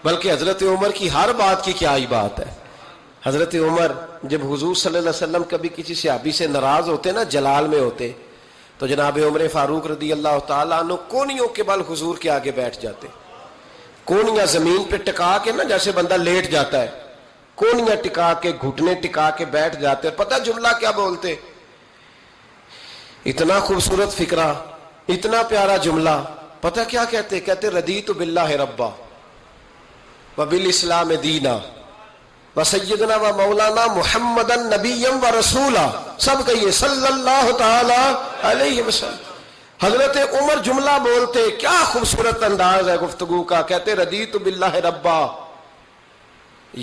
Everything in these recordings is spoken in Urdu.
بلکہ حضرت عمر کی ہر بات کی کیا ہی بات ہے. حضرت عمر جب حضور صلی اللہ علیہ وسلم کبھی کسی صحابی سے ناراض ہوتے نا، جلال میں ہوتے، تو جناب عمر فاروق رضی اللہ تعالیٰ عنہ کونیوں کے بل حضور کے آگے بیٹھ جاتے. کونیاں زمین پہ ٹکا کے نا، جیسے بندہ لیٹ جاتا ہے، کونیاں ٹکا کے، گھٹنے ٹکا کے بیٹھ جاتے. پتہ جملہ کیا بولتے؟ اتنا خوبصورت فکرہ، اتنا پیارا جملہ. پتہ کیا کہتے؟ کہتے رضیت باللہ ربا وبالاسلام دینا وسیدنا و مولانا محمدن نبیم و رسولا. سب کہیے صلی اللہ تعالی علیہ وسلم. حضرت عمر جملہ بولتے، کیا خوبصورت انداز ہے گفتگو کا. کہتے رضیت باللہ ربا،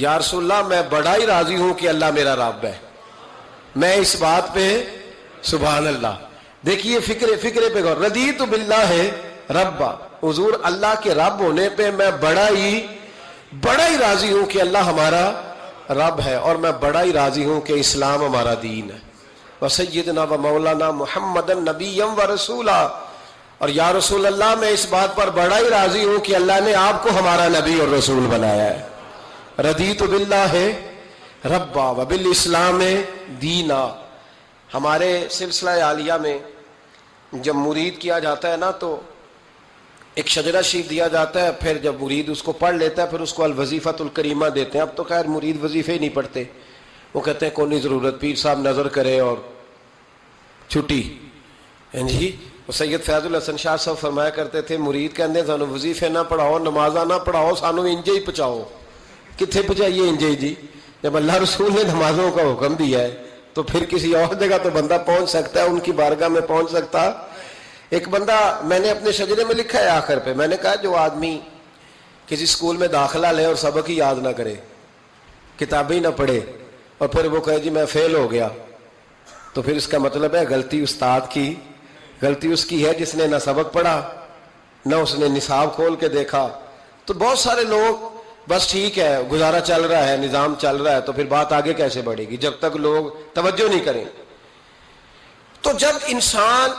یا رسول اللہ میں بڑا ہی راضی ہوں کہ اللہ میرا رب ہے. میں اس بات پہ سبحان اللہ. دیکھیے فکرے پہ غور. رضیت باللہ ربا، حضور اللہ کے رب ہونے پہ میں بڑا ہی راضی ہوں کہ اللہ ہمارا رب ہے، اور میں بڑا ہی راضی ہوں کہ اسلام ہمارا دین ہے. وسیدنا و مولانا محمدن نبیم و رسولا، اور یا رسول اللہ میں اس بات پر بڑا ہی راضی ہوں کہ اللہ نے آپ کو ہمارا نبی اور رسول بنایا ہے. رضیت باللہ ربا وبالاسلام دینا. ہمارے سلسلہ عالیہ میں جب مرید کیا جاتا ہے نا، تو ایک شجرہ شریف دیا جاتا ہے. پھر جب مرید اس کو پڑھ لیتا ہے، پھر اس کو الوظیفۃ الکریمہ دیتے ہیں. اب تو خیر مرید وظیفے ہی نہیں پڑھتے، وہ کہتے ہیں کونی ضرورت، پیر صاحب نظر کرے اور چھٹی. جی وہ سید فیض الحسن شاہ صاحب فرمایا کرتے تھے، مرید کہتے سانو وظیفے نہ پڑھاؤ، نمازاں نہ پڑھاؤ، سانو انجے ہی پہنچاؤ. کتنے پہنچائیے انجے جی؟ جب اللہ رسول نے نمازوں کا حکم دیا ہے تو پھر کسی اور جگہ تو بندہ پہنچ سکتا ہے، ان کی بارگاہ میں پہنچ سکتا. ایک بندہ میں نے اپنے شجرے میں لکھا ہے آخر پہ، میں نے کہا جو آدمی کسی اسکول میں داخلہ لے اور سبق ہی یاد نہ کرے، کتابیں نہ پڑھے، اور پھر وہ کہے جی میں فیل ہو گیا، تو پھر اس کا مطلب ہے غلطی استاد کی، غلطی اس کی ہے جس نے نہ سبق پڑھا نہ اس نے نصاب کھول کے دیکھا. تو بہت سارے لوگ بس ٹھیک ہے گزارا چل رہا ہے، نظام چل رہا ہے، تو پھر بات آگے کیسے بڑھے گی جب تک لوگ توجہ نہیں کریں. تو جب انسان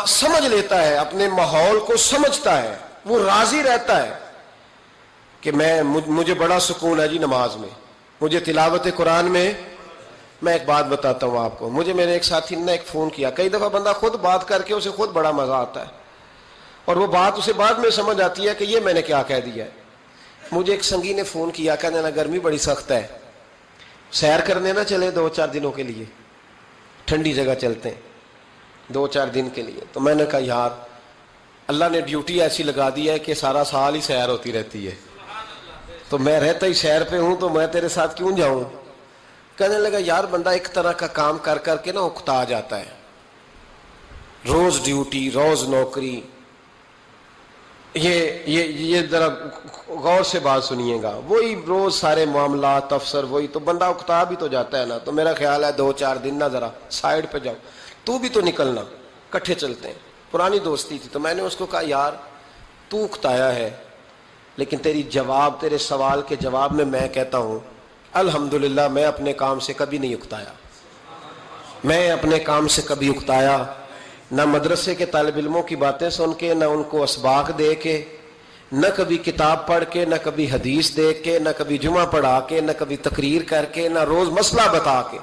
سمجھ لیتا ہے، اپنے ماحول کو سمجھتا ہے، وہ راضی رہتا ہے کہ مجھے بڑا سکون ہے جی نماز میں، مجھے تلاوت قرآن میں. میں ایک بات بتاتا ہوں آپ کو، مجھے میرے ایک ساتھی نے ایک فون کیا. کئی دفعہ بندہ خود بات کر کے اسے خود بڑا مزہ آتا ہے، اور وہ بات اسے بعد میں سمجھ آتی ہے کہ یہ میں نے کیا کہہ دیا ہے. مجھے ایک سنگی نے فون کیا، کہنے لگا گرمی بڑی سخت ہے، سیر کرنے نہ چلے 2-4 دنوں کے لیے، ٹھنڈی جگہ چلتے ہیں 2-4 دن کے لیے. تو میں نے کہا یار اللہ نے ڈیوٹی ایسی لگا دی ہے کہ سارا سال ہی سیر ہوتی رہتی ہے، تو میں رہتا ہی سیر پہ ہوں، تو میں تیرے ساتھ کیوں جاؤں. کہنے لگا یار بندہ ایک طرح کا کام کر کر کے نا اکتا جاتا ہے، روز ڈیوٹی، روز نوکری. یہ ذرا غور سے بات سنیے گا، وہی روز سارے معاملات افسر وہی، تو بندہ اکتا بھی تو جاتا ہے نا. تو میرا خیال ہے 2-4 دن نا ذرا سائڈ پہ جاؤ، تو بھی تو نکلنا، کٹھے چلتے ہیں. پرانی دوستی تھی. تو میں نے اس کو کہا یار تو اکتایا ہے، لیکن تیرے سوال کے جواب میں کہتا ہوں الحمدللہ میں اپنے کام سے کبھی نہیں اکتایا. میں اپنے کام سے کبھی اکتایا، نہ مدرسے کے طالب علموں کی باتیں سن کے، نہ ان کو اسباق دے کے، نہ کبھی کتاب پڑھ کے، نہ کبھی حدیث دیکھ کے، نہ کبھی جمعہ پڑھا کے، نہ کبھی تقریر کر کے، نہ روز مسئلہ بتا کے.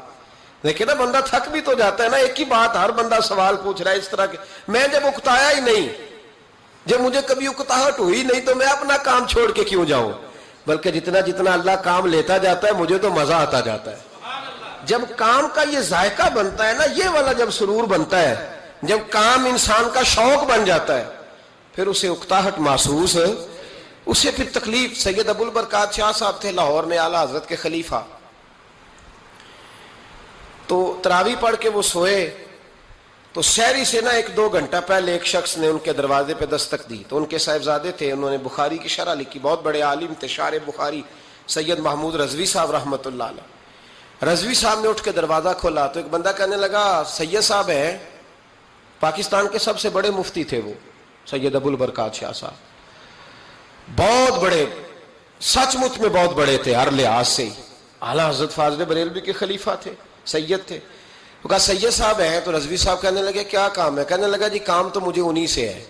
دیکھیں نا بندہ تھک بھی تو جاتا ہے نا، ایک ہی بات ہر بندہ سوال پوچھ رہا ہے اس طرح کے. میں جب اکتایا ہی نہیں، جب مجھے کبھی اکتاہٹ ہوئی نہیں، تو میں اپنا کام چھوڑ کے کیوں جاؤں. بلکہ جتنا اللہ کام لیتا جاتا ہے مجھے تو مزہ آتا جاتا ہے. جب کام کا یہ ذائقہ بنتا ہے نا، یہ والا جب سرور بنتا ہے، جب کام انسان کا شوق بن جاتا ہے، پھر اسے اکتاہٹ محسوس ہے، اسے پھر تکلیف. سید ابو البرکات شاہ صاحب تھے لاہور میں، اعلیٰ حضرت کے خلیفہ. تو تراویح پڑھ کے وہ سوئے، تو سحری سے نا 1-2 گھنٹہ پہلے ایک شخص نے ان کے دروازے پہ دستک دی. تو ان کے صاحبزادے تھے، انہوں نے بخاری کی شرح لکھی، بہت بڑے عالم تھے، شارح بخاری سید محمود رضوی صاحب رحمۃ اللہ علیہ. رضوی صاحب نے اٹھ کے دروازہ کھولا تو ایک بندہ کہنے لگا سید صاحب ہیں، پاکستان کے سب سے بڑے مفتی تھے وہ سید ابو البرکات شاہ صاحب، بہت بڑے، سچ مچ میں بہت بڑے تھے ہر لحاظ سے. اعلیٰ حضرت فاضل بریلوی کے خلیفہ تھے، سید تھے. وہ کہا سید صاحب ہیں. تو رضوی صاحب کہنے لگے کیا کام ہے؟ کہنے لگا جی کام تو مجھے انہی سے ہے،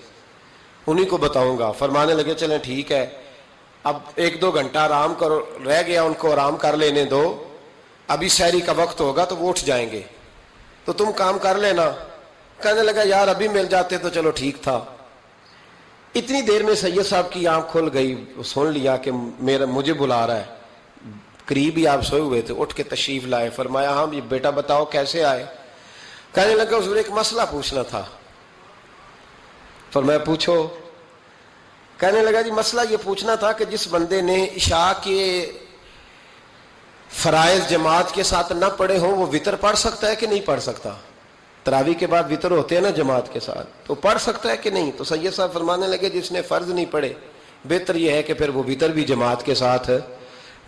انہی کو بتاؤں گا. فرمانے لگے چلیں ٹھیک ہے. اب 1-2 گھنٹہ آرام کرو رہ گیا, ان کو آرام کر لینے دو, ابھی سحری کا وقت ہوگا تو وہ اٹھ جائیں گے, تو تم کام کر لینا. کہنے لگا یار ابھی مل جاتے تو چلو ٹھیک تھا. اتنی دیر میں سید صاحب کی آنکھ کھل گئی, سن لیا کہ مجھے بلا رہا ہے, قریب ہی آپ سوئے ہوئے تھے, اٹھ کے تشریف لائے. فرمایا ہاں بیٹا بتاؤ کیسے آئے؟ کہنے لگا حضور ایک مسئلہ پوچھنا تھا. فرمایا پوچھو. کہنے لگا جی مسئلہ یہ پوچھنا تھا کہ جس بندے نے عشاء کے فرائض جماعت کے ساتھ نہ پڑھے ہوں وہ وتر پڑھ سکتا ہے کہ نہیں پڑھ سکتا؟ تراویح کے بعد وتر ہوتے ہیں نا جماعت کے ساتھ, تو پڑھ سکتا ہے کہ نہیں؟ تو سید صاحب فرمانے لگے جس نے فرض نہیں پڑھے بہتر یہ ہے کہ پھر وہ وتر بھی جماعت کے ساتھ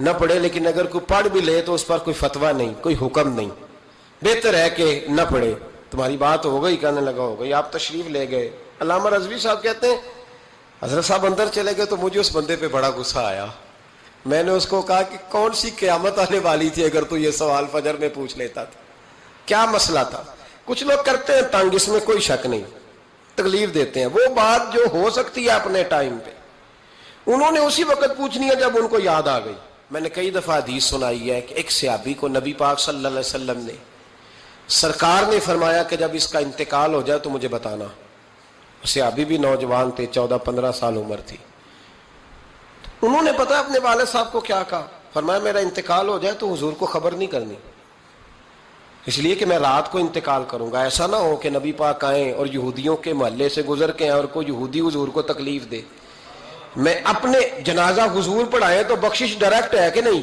نہ پڑھے, لیکن اگر کوئی پڑھ بھی لے تو اس پر کوئی فتویٰ نہیں, کوئی حکم نہیں, بہتر ہے کہ نہ پڑھے. تمہاری بات ہو گئی؟ کہنے لگا ہو گئی. آپ تشریف لے گئے. علامہ رضوی صاحب کہتے ہیں حضرت صاحب اندر چلے گئے تو مجھے اس بندے پہ بڑا غصہ آیا. میں نے اس کو کہا کہ کون سی قیامت آنے والی تھی اگر تو یہ سوال فجر میں پوچھ لیتا تھا؟ کیا مسئلہ تھا؟ کچھ لوگ کرتے ہیں تنگ, اس میں کوئی شک نہیں, تکلیف دیتے ہیں. وہ بات جو ہو سکتی ہے اپنے ٹائم پہ انہوں نے اسی وقت پوچھنی ہے جب ان کو یاد آ گئی. میں نے کئی دفعہ حدیث سنائی ہے کہ ایک صحابی کو نبی پاک صلی اللہ علیہ وسلم نے, سرکار نے فرمایا کہ جب اس کا انتقال ہو جائے تو مجھے بتانا. صحابی بھی نوجوان تھے, 14-15 سال عمر تھی. انہوں نے پتا اپنے والد صاحب کو کیا کہا؟ فرمایا میرا انتقال ہو جائے تو حضور کو خبر نہیں کرنی, اس لیے کہ میں رات کو انتقال کروں گا. ایسا نہ ہو کہ نبی پاک آئیں اور یہودیوں کے محلے سے گزر کے آئیں اور کوئی یہودی حضور کو تکلیف دے. میں اپنے جنازہ حضور پڑھائے تو بخشش ڈائریکٹ ہے کہ نہیں,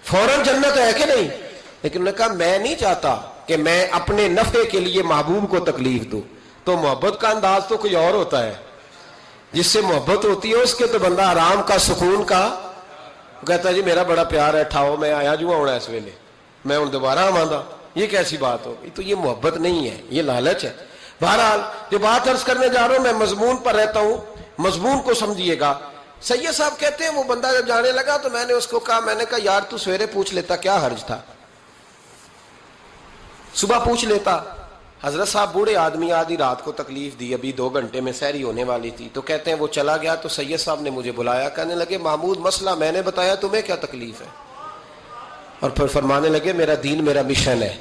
فوراً جنت ہے کہ نہیں. لیکن انہوں نے کہا میں نہیں چاہتا کہ میں اپنے نفع کے لیے محبوب کو تکلیف دوں. تو محبت کا انداز تو کوئی اور ہوتا ہے, جس سے محبت ہوتی ہے اس کے تو بندہ آرام کا, سکون کا, کہتا ہے جی میرا بڑا پیار ہے, ٹھاؤ میں آیا جو ہونا اس ویلے, میں ہوں دوبارہ آماندہ. یہ کیسی بات ہوگی؟ تو یہ محبت نہیں ہے, یہ لالچ ہے. بہرحال جو بات عرض کرنے جا رہا ہوں میں مضمون پر رہتا ہوں, مضمون کو سمجھیے گا. سید صاحب کہتے ہیں وہ بندہ جب جانے لگا تو میں نے اس کو کہا, میں نے کہا یار تو سویرے پوچھ لیتا, کیا حرج تھا, صبح پوچھ لیتا. حضرت صاحب بوڑھے آدمی, آدھی رات کو تکلیف دی, ابھی 2 گھنٹے میں سحری ہونے والی تھی. تو کہتے ہیں وہ چلا گیا تو سید صاحب نے مجھے بلایا, کہنے لگے محمود مسئلہ میں نے بتایا, تمہیں کیا تکلیف ہے؟ اور پھر فرمانے لگے میرا دین میرا مشن ہے,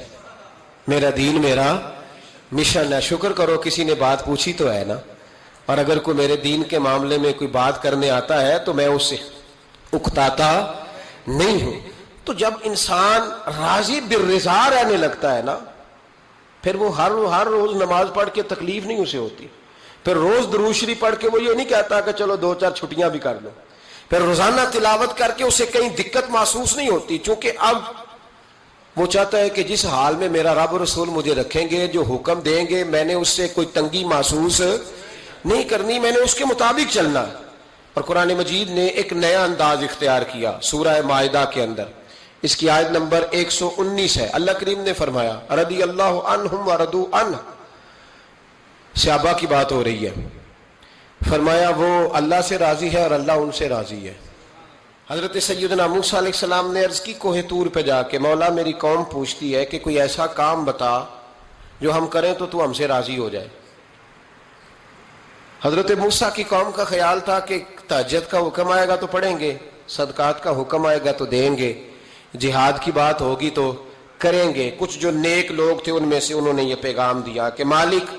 میرا دین میرا مشن ہے. شکر کرو کسی نے بات پوچھی تو ہے نا, اور اگر کوئی میرے دین کے معاملے میں کوئی بات کرنے آتا ہے تو میں اس سے اکتاتا نہیں ہوں. تو جب انسان راضی بالرضا رہنے لگتا ہے نا, پھر وہ ہر روز نماز پڑھ کے تکلیف نہیں اسے ہوتی. پھر روز درود شریف پڑھ کے وہ یہ نہیں کہتا کہ چلو 2-4 چھٹیاں بھی کر لو. پھر روزانہ تلاوت کر کے اسے کہیں دقت محسوس نہیں ہوتی, چونکہ اب وہ چاہتا ہے کہ جس حال میں میرا رب رسول مجھے رکھیں گے, جو حکم دیں گے میں نے اس سے کوئی تنگی محسوس نہیں کرنی, میں نے اس کے مطابق چلنا. اور قرآن مجید نے ایک نیا انداز اختیار کیا سورہ مائدہ کے اندر, اس کی آیت نمبر 119 ہے. اللہ کریم نے فرمایا رضی اللہ عنہم ورضوا عنہ, صحابہ کی بات ہو رہی ہے. فرمایا وہ اللہ سے راضی ہے اور اللہ ان سے راضی ہے. حضرت سیدنا موسیٰ علیہ السلام نے عرض کی کوہ طور پہ جا کے, مولا میری قوم پوچھتی ہے کہ کوئی ایسا کام بتا جو ہم کریں تو ہم سے راضی ہو جائے. حضرت موسیٰ کی قوم کا خیال تھا کہ تہجد کا حکم آئے گا تو پڑھیں گے, صدقات کا حکم آئے گا تو دیں گے, جہاد کی بات ہوگی تو کریں گے. کچھ جو نیک لوگ تھے ان میں سے انہوں نے یہ پیغام دیا کہ مالک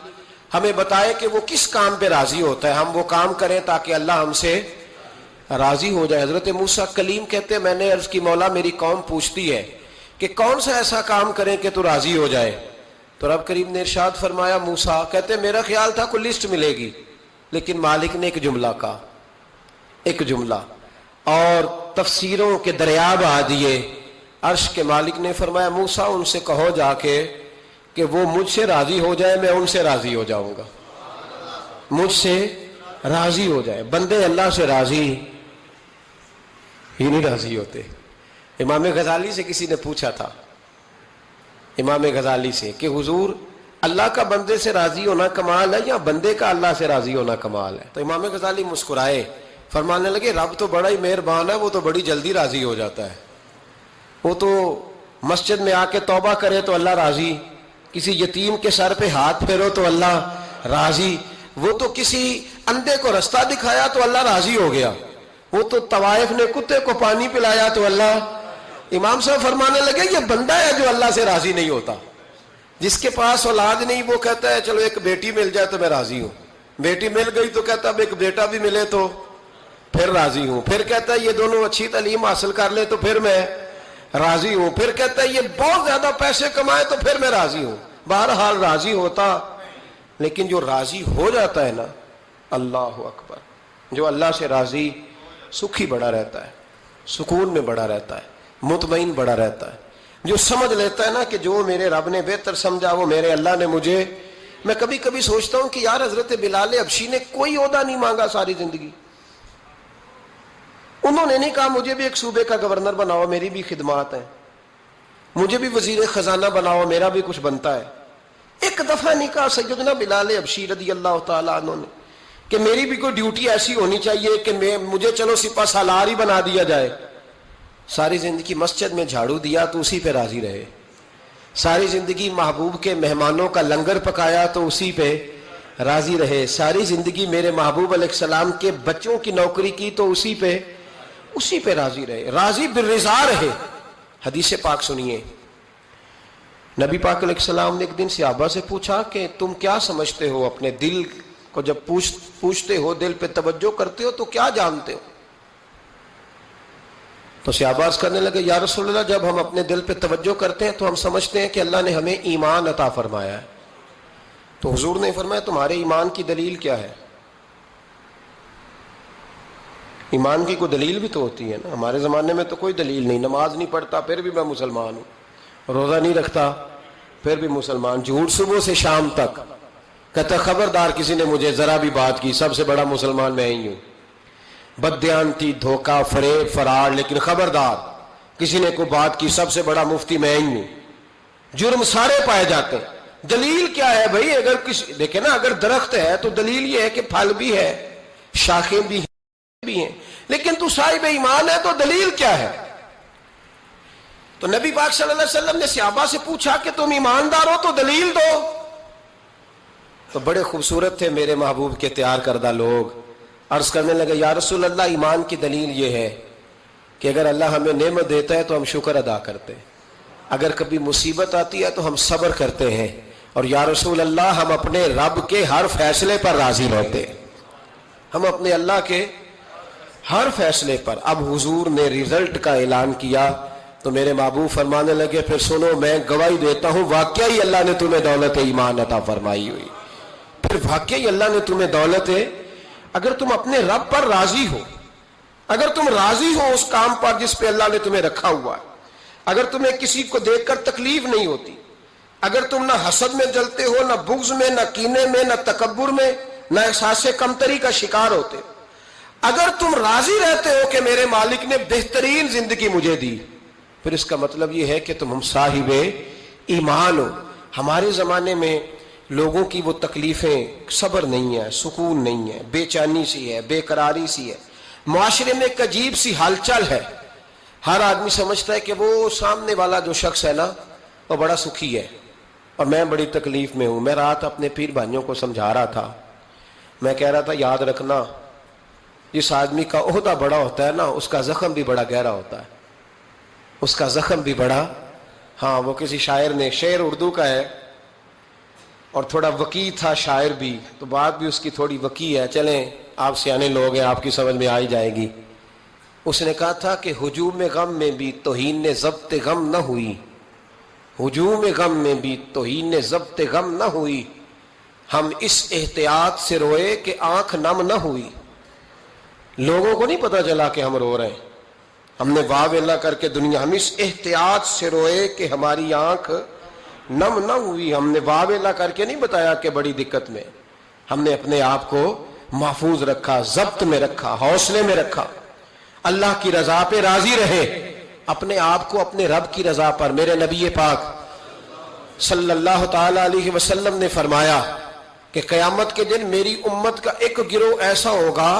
ہمیں بتائے کہ وہ کس کام پہ راضی ہوتا ہے, ہم وہ کام کریں تاکہ اللہ ہم سے راضی ہو جائے. حضرت موسیٰ کلیم کہتے ہیں میں نے عرض کی مولا میری قوم پوچھتی ہے کہ کون سا ایسا کام کریں کہ تو راضی ہو جائے. تو رب کریم نے ارشاد فرمایا موسیٰ, کہتے ہیں میرا خیال تھا کوئی لسٹ ملے گی, لیکن مالک نے ایک جملہ کہا, ایک جملہ, اور تفسیروں کے دریا بہا دیے. عرش کے مالک نے فرمایا موسیٰ ان سے کہو جا کے کہ وہ مجھ سے راضی ہو جائے, میں ان سے راضی ہو جاؤں گا, مجھ سے راضی ہو جائے. بندے اللہ سے راضی ہی نہیں راضی ہوتے. امام غزالی سے کسی نے پوچھا تھا, امام غزالی سے, کہ حضور اللہ کا بندے سے راضی ہونا کمال ہے یا بندے کا اللہ سے راضی ہونا کمال ہے؟ تو امام غزالی مسکرائے, فرمانے لگے رب تو بڑا ہی مہربان ہے, وہ تو بڑی جلدی راضی ہو جاتا ہے. وہ تو مسجد میں آ کے توبہ کرے تو اللہ راضی, کسی یتیم کے سر پہ ہاتھ پھیرو تو اللہ راضی, وہ تو کسی اندھے کو رستہ دکھایا تو اللہ راضی ہو گیا. وہ تو طوائف نے کتے کو پانی پلایا تو اللہ، امام صاحب فرمانے لگے یہ بندہ ہے جو اللہ سے راضی نہیں ہوتا. جس کے پاس اولاد نہیں وہ کہتا ہے چلو ایک بیٹی مل جائے تو میں راضی ہوں، بیٹی مل گئی تو کہتا اب ایک بیٹا بھی ملے تو پھر راضی ہوں، پھر کہتا ہے یہ دونوں اچھی تعلیم حاصل کر لیں تو پھر میں راضی ہوں، پھر کہتا ہے یہ بہت زیادہ پیسے کمائے تو پھر میں راضی ہوں. بہرحال راضی ہوتا، لیکن جو راضی ہو جاتا ہے نا، اللہ اکبر، جو اللہ سے راضی سکھی بڑا رہتا ہے، سکون میں بڑا رہتا ہے، مطمئن بڑا رہتا ہے. جو سمجھ لیتا ہے نا کہ جو میرے رب نے بہتر سمجھا وہ میرے اللہ نے مجھے. میں کبھی کبھی سوچتا ہوں کہ یار حضرت بلال حبشی نے کوئی عہدہ نہیں مانگا ساری زندگی. انہوں نے نہیں کہا مجھے بھی ایک صوبے کا گورنر بناؤ میری بھی خدمات ہیں، مجھے بھی وزیر خزانہ بناؤ میرا بھی کچھ بنتا ہے. ایک دفعہ نہیں کہا سیدنا بلال حبشی رضی اللہ تعالیٰ عنہ نے کہ میری بھی کوئی ڈیوٹی ایسی ہونی چاہیے کہ مجھے چلو سپہ سالار ہی بنا دیا جائے. ساری زندگی مسجد میں جھاڑو دیا تو اسی پہ راضی رہے، ساری زندگی محبوب کے مہمانوں کا لنگر پکایا تو اسی پہ راضی رہے، ساری زندگی میرے محبوب علیہ السلام کے بچوں کی نوکری کی تو اسی پہ راضی رہے، راضی بالرضا رہے. حدیث پاک سنیے، نبی پاک علیہ السلام نے ایک دن صحابہ سے پوچھا کہ تم کیا سمجھتے ہو، اپنے دل کو جب پوچھتے ہو، دل پہ توجہ کرتے ہو تو کیا جانتے ہو؟ تو صحابہ عرض کرنے لگے یا رسول اللہ جب ہم اپنے دل پہ توجہ کرتے ہیں تو ہم سمجھتے ہیں کہ اللہ نے ہمیں ایمان عطا فرمایا ہے. تو حضور نے فرمایا تمہارے ایمان کی دلیل کیا ہے؟ ایمان کی کوئی دلیل بھی تو ہوتی ہے نا. ہمارے زمانے میں تو کوئی دلیل نہیں، نماز نہیں پڑھتا پھر بھی میں مسلمان ہوں، روزہ نہیں رکھتا پھر بھی مسلمان، جھوٹ صبح سے شام تک، کہتا خبردار کسی نے مجھے ذرا بھی بات کی سب سے بڑا مسلمان میں ہی ہوں. بددیانتی، دھوکہ، فریب، فرار، لیکن خبردار کسی نے کوئی بات کی سب سے بڑا مفتی میں ہی ہوں. جرم سارے پائے جاتے ہیں. دلیل کیا ہے بھائی؟ اگر کسی دیکھیں نا، اگر درخت ہے تو دلیل یہ ہے کہ پھل بھی ہے، شاخیں بھی ہیں، لیکن تو صاحب ایمان ہے تو دلیل کیا ہے؟ تو نبی پاک صلی اللہ علیہ وسلم نے صحابہ سے پوچھا کہ تم ایماندار ہو تو دلیل دو. تو بڑے خوبصورت تھے میرے محبوب کے تیار کردہ لوگ، عرض کرنے لگے یا رسول اللہ ایمان کی دلیل یہ ہے کہ اگر اللہ ہمیں نعمت دیتا ہے تو ہم شکر ادا کرتے ہیں، اگر کبھی مصیبت آتی ہے تو ہم صبر کرتے ہیں، اور یا رسول اللہ ہم اپنے رب کے ہر فیصلے پر راضی رہتے ہیں، ہم اپنے اللہ کے ہر فیصلے پر. اب حضور نے رزلٹ کا اعلان کیا تو میرے محبوب فرمانے لگے پھر سنو میں گواہی دیتا ہوں واقعی اللہ نے تمہیں دولت ایمان عطا فرمائی ہوئی. پھر واقعی اللہ نے تمہیں دولت اگر تم اپنے رب پر راضی ہو، اگر تم راضی ہو اس کام پر جس پہ اللہ نے تمہیں رکھا ہوا ہے، اگر تمہیں کسی کو دیکھ کر تکلیف نہیں ہوتی، اگر تم نہ حسد میں جلتے ہو، نہ بغض میں، نہ کینے میں، نہ تکبر میں، نہ احساس کمتری کا شکار ہوتے، اگر تم راضی رہتے ہو کہ میرے مالک نے بہترین زندگی مجھے دی، پھر اس کا مطلب یہ ہے کہ تم ہم صاحب ایمان ہو. ہمارے زمانے میں لوگوں کی وہ تکلیفیں، صبر نہیں ہے، سکون نہیں ہے، بے چینی سی ہے، بے قراری سی ہے، معاشرے میں ایک عجیب سی ہلچل ہے. ہر آدمی سمجھتا ہے کہ وہ سامنے والا جو شخص ہے نا وہ بڑا سکھی ہے اور میں بڑی تکلیف میں ہوں. میں رات اپنے پیر بھائیوں کو سمجھا رہا تھا، میں کہہ رہا تھا یاد رکھنا جس آدمی کا عہدہ بڑا ہوتا ہے نا اس کا زخم بھی بڑا گہرا ہوتا ہے، اس کا زخم بھی بڑا. ہاں وہ کسی شاعر نے، شعر اردو کا ہے اور تھوڑا وقی تھا شاعر بھی، تو بات بھی اس کی تھوڑی وقی ہے، چلیں آپ سیانے لوگ ہیں آپ کی سمجھ میں آ ہی جائے گی. اس نے کہا تھا کہ ہجوم غم میں بھی توہین ضبط غم نہ ہوئی، ہجوم غم میں بھی توہین ضبط غم نہ ہوئی، ہم اس احتیاط سے روئے کہ آنکھ نم نہ ہوئی. لوگوں کو نہیں پتا چلا کہ ہم رو رہے ہیں، ہم نے واہ ویلا کر کے دنیا، ہم اس احتیاط سے روئے کہ ہماری آنکھ نم نہ ہوئی. ہم نے واہ ویلا کر کے نہیں بتایا کہ بڑی دقت میں، ہم نے اپنے آپ کو محفوظ رکھا، ضبط میں رکھا، حوصلے میں رکھا، اللہ کی رضا پہ راضی رہے، اپنے آپ کو اپنے رب کی رضا پر. میرے نبی پاک صلی اللہ تعالی علیہ وسلم نے فرمایا کہ قیامت کے دن میری امت کا ایک گروہ ایسا ہوگا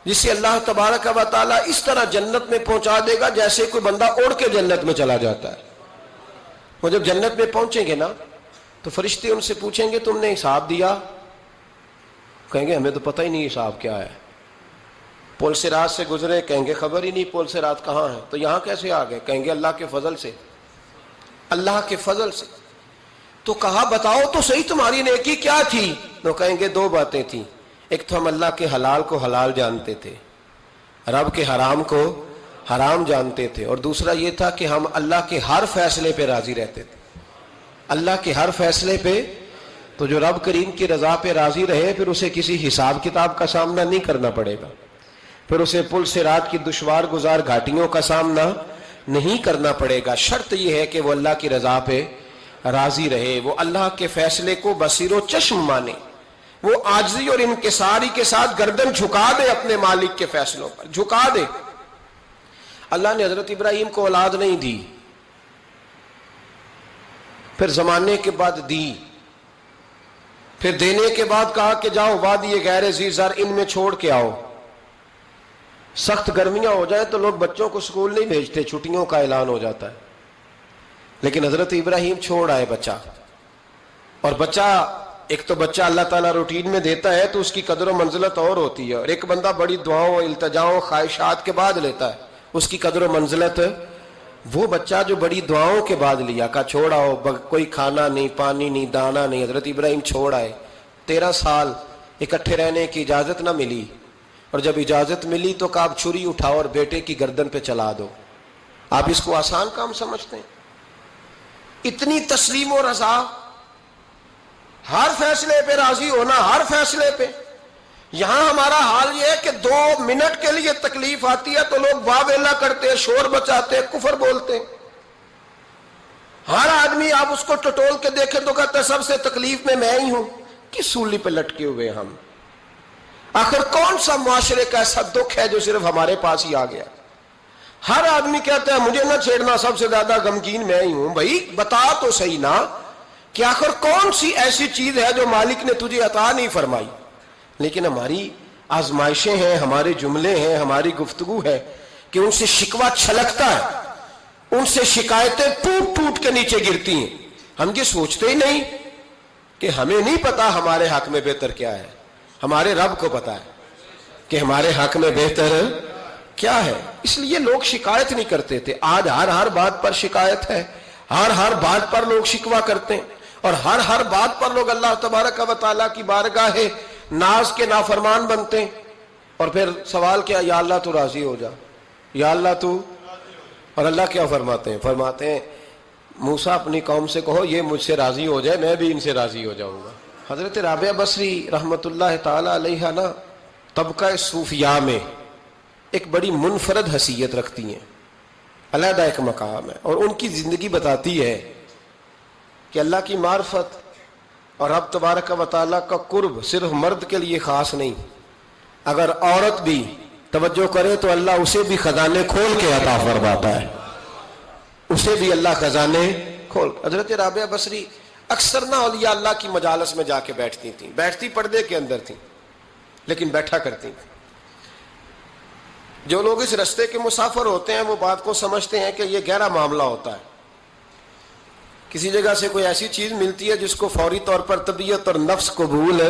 جسے اللہ تبارک و تعالیٰ اس طرح جنت میں پہنچا دے گا جیسے کوئی بندہ اڑ کے جنت میں چلا جاتا ہے. وہ جب جنت میں پہنچیں گے نا تو فرشتے ان سے پوچھیں گے تم نے حساب دیا؟ کہیں گے ہمیں تو پتہ ہی نہیں حساب کیا ہے. پل سے رات سے گزرے، کہیں گے خبر ہی نہیں پل سے رات کہاں ہے، تو یہاں کیسے آ گئے؟ کہیں گے اللہ کے فضل سے، اللہ کے فضل سے۔ تو کہا بتاؤ تو صحیح تمہاری نیکی کیا تھی؟ تو کہیں گے دو باتیں تھیں، ایک تو ہم اللہ کے حلال کو حلال جانتے تھے، رب کے حرام کو حرام جانتے تھے، اور دوسرا یہ تھا کہ ہم اللہ کے ہر فیصلے پہ راضی رہتے تھے، اللہ کے ہر فیصلے پہ۔ تو جو رب کریم کی رضا پہ راضی رہے پھر اسے کسی حساب کتاب کا سامنا نہیں کرنا پڑے گا، پھر اسے پل سے رات کی دشوار گزار گھاٹیوں کا سامنا نہیں کرنا پڑے گا۔ شرط یہ ہے کہ وہ اللہ کی رضا پہ راضی رہے، وہ اللہ کے فیصلے کو بصیر و چشم مانے، وہ عاجزی اور انکساری کے ساتھ گردن جھکا دے، اپنے مالک کے فیصلوں پر جھکا دے۔ اللہ نے حضرت ابراہیم کو اولاد نہیں دی، پھر زمانے کے بعد دی، پھر دینے کے بعد کہا کہ جاؤ وادی غیر ذی زرع ان میں چھوڑ کے آؤ۔ سخت گرمیاں ہو جائیں تو لوگ بچوں کو اسکول نہیں بھیجتے، چھٹیوں کا اعلان ہو جاتا ہے، لیکن حضرت ابراہیم چھوڑ آئے بچہ، اور بچہ ایک تو بچہ اللہ تعالیٰ روٹین میں دیتا ہے تو اس کی قدر و منزلت اور ہوتی ہے، اور ایک بندہ بڑی دعاؤں التجاؤں خواہشات کے بعد لیتا ہے، اس کی قدر و منزلت۔ وہ بچہ جو بڑی دعاؤں کے بعد لیا، کہا چھوڑ آؤ، کوئی کھانا نہیں، پانی نہیں، دانا نہیں، حضرت ابراہیم چھوڑ آئے۔ 13 سال اکٹھے رہنے کی اجازت نہ ملی، اور جب اجازت ملی تو کہا اب چھری اٹھاؤ اور بیٹے کی گردن پہ چلا دو۔ آپ اس کو آسان کام سمجھتے ہیں؟ اتنی تسلیم و رضا، ہر فیصلے پہ راضی ہونا، ہر فیصلے پہ۔ یہاں ہمارا حال یہ ہے کہ 2 منٹ کے لیے تکلیف آتی ہے تو لوگ واہ ویلا کرتے ہیں، شور بچاتے ہیں، کفر بولتے ہیں۔ ہر آدمی آپ اس کو ٹٹول کے دیکھیں تو کہتا ہے سب سے تکلیف میں ہی ہوں۔ کس سولی پہ لٹکے ہوئے ہم؟ آخر کون سا معاشرے کا ایسا دکھ ہے جو صرف ہمارے پاس ہی آ گیا؟ ہر آدمی کہتا ہے مجھے نہ چھیڑنا، سب سے زیادہ غمگین میں ہی ہوں۔ بھائی بتا تو صحیح نا کہ آخر کون سی ایسی چیز ہے جو مالک نے تجھے عطا نہیں فرمائی؟ لیکن ہماری آزمائشیں ہیں، ہمارے جملے ہیں، ہماری گفتگو ہے کہ ان سے شکوہ چھلکتا ہے، ان سے شکایتیں ٹوٹ ٹوٹ کے نیچے گرتی ہیں۔ ہم یہ سوچتے ہی نہیں کہ ہمیں نہیں پتا ہمارے حق میں بہتر کیا ہے، ہمارے رب کو پتا ہے کہ ہمارے حق میں بہتر کیا ہے۔ اس لیے لوگ شکایت نہیں کرتے تھے، آج ہر بات پر شکایت ہے، ہر بات پر لوگ شکوہ کرتے ہیں، اور ہر بات پر لوگ اللہ تبارک و تعالیٰ کی بارگاہ ناز کے نافرمان بنتے ہیں۔ اور پھر سوال کیا، یا اللہ تو راضی ہو جا، یا اللہ تو۔ اور اللہ کیا فرماتے ہیں؟ فرماتے ہیں موسیٰ اپنی قوم سے کہو یہ مجھ سے راضی ہو جائے میں بھی ان سے راضی ہو جاؤں گا۔ حضرت رابعہ بصری رحمت اللہ تعالی علیہ نا طبقہ صوفیاء میں ایک بڑی منفرد حیثیت رکھتی ہیں، علیحدہ ایک مقام ہے، اور ان کی زندگی بتاتی ہے کہ اللہ کی معرفت اور رب تبارک و تعالیٰ کا قرب صرف مرد کے لیے خاص نہیں، اگر عورت بھی توجہ کرے تو اللہ اسے بھی خزانے کھول کے عطا فرماتا ہے، اسے بھی اللہ خزانے کھول۔ حضرت رابعہ بصری اکثر نہ اولیاء اللہ کی مجالس میں جا کے بیٹھتی تھیں، بیٹھتی پردے کے اندر تھیں لیکن بیٹھا کرتی تھیں۔ جو لوگ اس رستے کے مسافر ہوتے ہیں وہ بات کو سمجھتے ہیں کہ یہ گہرا معاملہ ہوتا ہے، کسی جگہ سے کوئی ایسی چیز ملتی ہے جس کو فوری طور پر طبیعت اور نفس قبول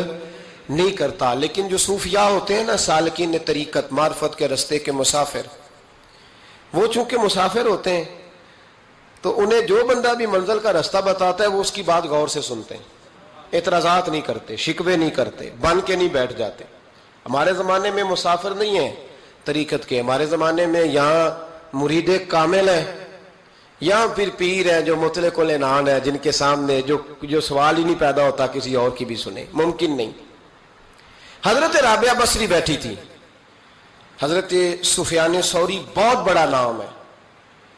نہیں کرتا، لیکن جو صوفیاء ہوتے ہیں نا، سالکین طریقت، معرفت کے رستے کے مسافر، وہ چونکہ مسافر ہوتے ہیں تو انہیں جو بندہ بھی منزل کا رستہ بتاتا ہے وہ اس کی بات غور سے سنتے ہیں، اعتراضات نہیں کرتے، شکوے نہیں کرتے، بن کے نہیں بیٹھ جاتے۔ ہمارے زمانے میں مسافر نہیں ہیں طریقت کے، ہمارے زمانے میں یہاں مرید کامل ہیں، یہاں پھر پیر ہیں جو مطلق العنان ہے، جن کے سامنے جو سوال ہی نہیں پیدا ہوتا کسی اور کی بھی سنے، ممکن نہیں۔ حضرت رابعہ بصری بیٹھی تھی، حضرت سفیان ثوری بہت بڑا نام ہے،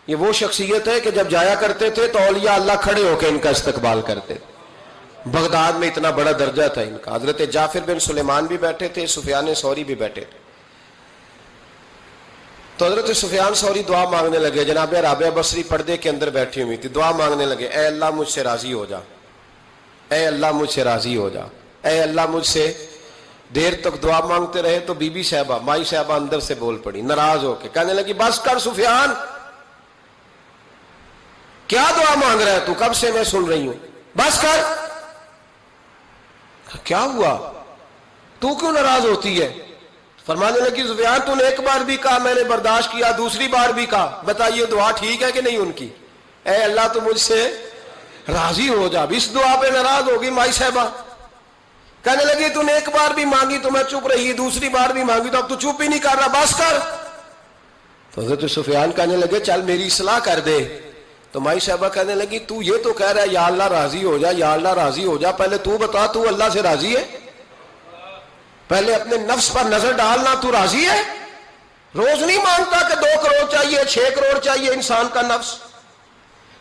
یہ وہ شخصیت ہے کہ جب جایا کرتے تھے تو اولیاء اللہ کھڑے ہو کے ان کا استقبال کرتے تھے، بغداد میں اتنا بڑا درجہ تھا ان کا۔ حضرت جعفر بن سلیمان بھی بیٹھے تھے، سفیان ثوری بھی بیٹھے تھے۔ تو حضرت سفیان ثوری دعا مانگنے لگے، جناب رابعہ بصری پردے کے اندر بیٹھی ہوئی تھی، دعا مانگنے لگے، اے اللہ مجھ سے راضی ہو جا، اے اللہ مجھ سے راضی ہو جا، اے اللہ مجھ سے۔ دیر تک دعا مانگتے رہے تو بی بی صاحبہ، مائی صاحبہ اندر سے بول پڑی ناراض ہو کے، کہنے لگی بس کر سفیان، کیا دعا مانگ رہا ہے تو، کب سے میں سن رہی ہوں، بس کر۔ کیا ہوا، تو کیوں ناراض ہوتی ہے؟ فرمانے لگی سفیان تو نے ایک بار بھی کہا میں نے برداشت کیا، دوسری بار بھی کہا، بتائیے دعا ٹھیک ہے کہ نہیں ان کی؟ اے اللہ تو مجھ سے راضی ہو جا۔ اس دعا پہ ناراض ہوگی مائی صاحبہ، کہنے لگی تو نے ایک بار بھی مانگی تو میں چپ رہی، دوسری بار بھی مانگی تو اب تو چپ ہی نہیں کر رہا، بس کر۔ تو حضرت سفیان کہنے لگے چل میری اصلاح کر دے۔ تو مائی صاحبہ کہنے لگی تو یہ تو کہہ رہا ہے یا اللہ راضی ہو جا، یا اللہ راضی ہو جا، پہلے تو بتا تو اللہ سے راضی ہے؟ پہلے اپنے نفس پر نظر ڈالنا، تو راضی ہے؟ روز نہیں مانگتا کہ 2 کروڑ چاہیے، 6 کروڑ چاہیے انسان کا نفس،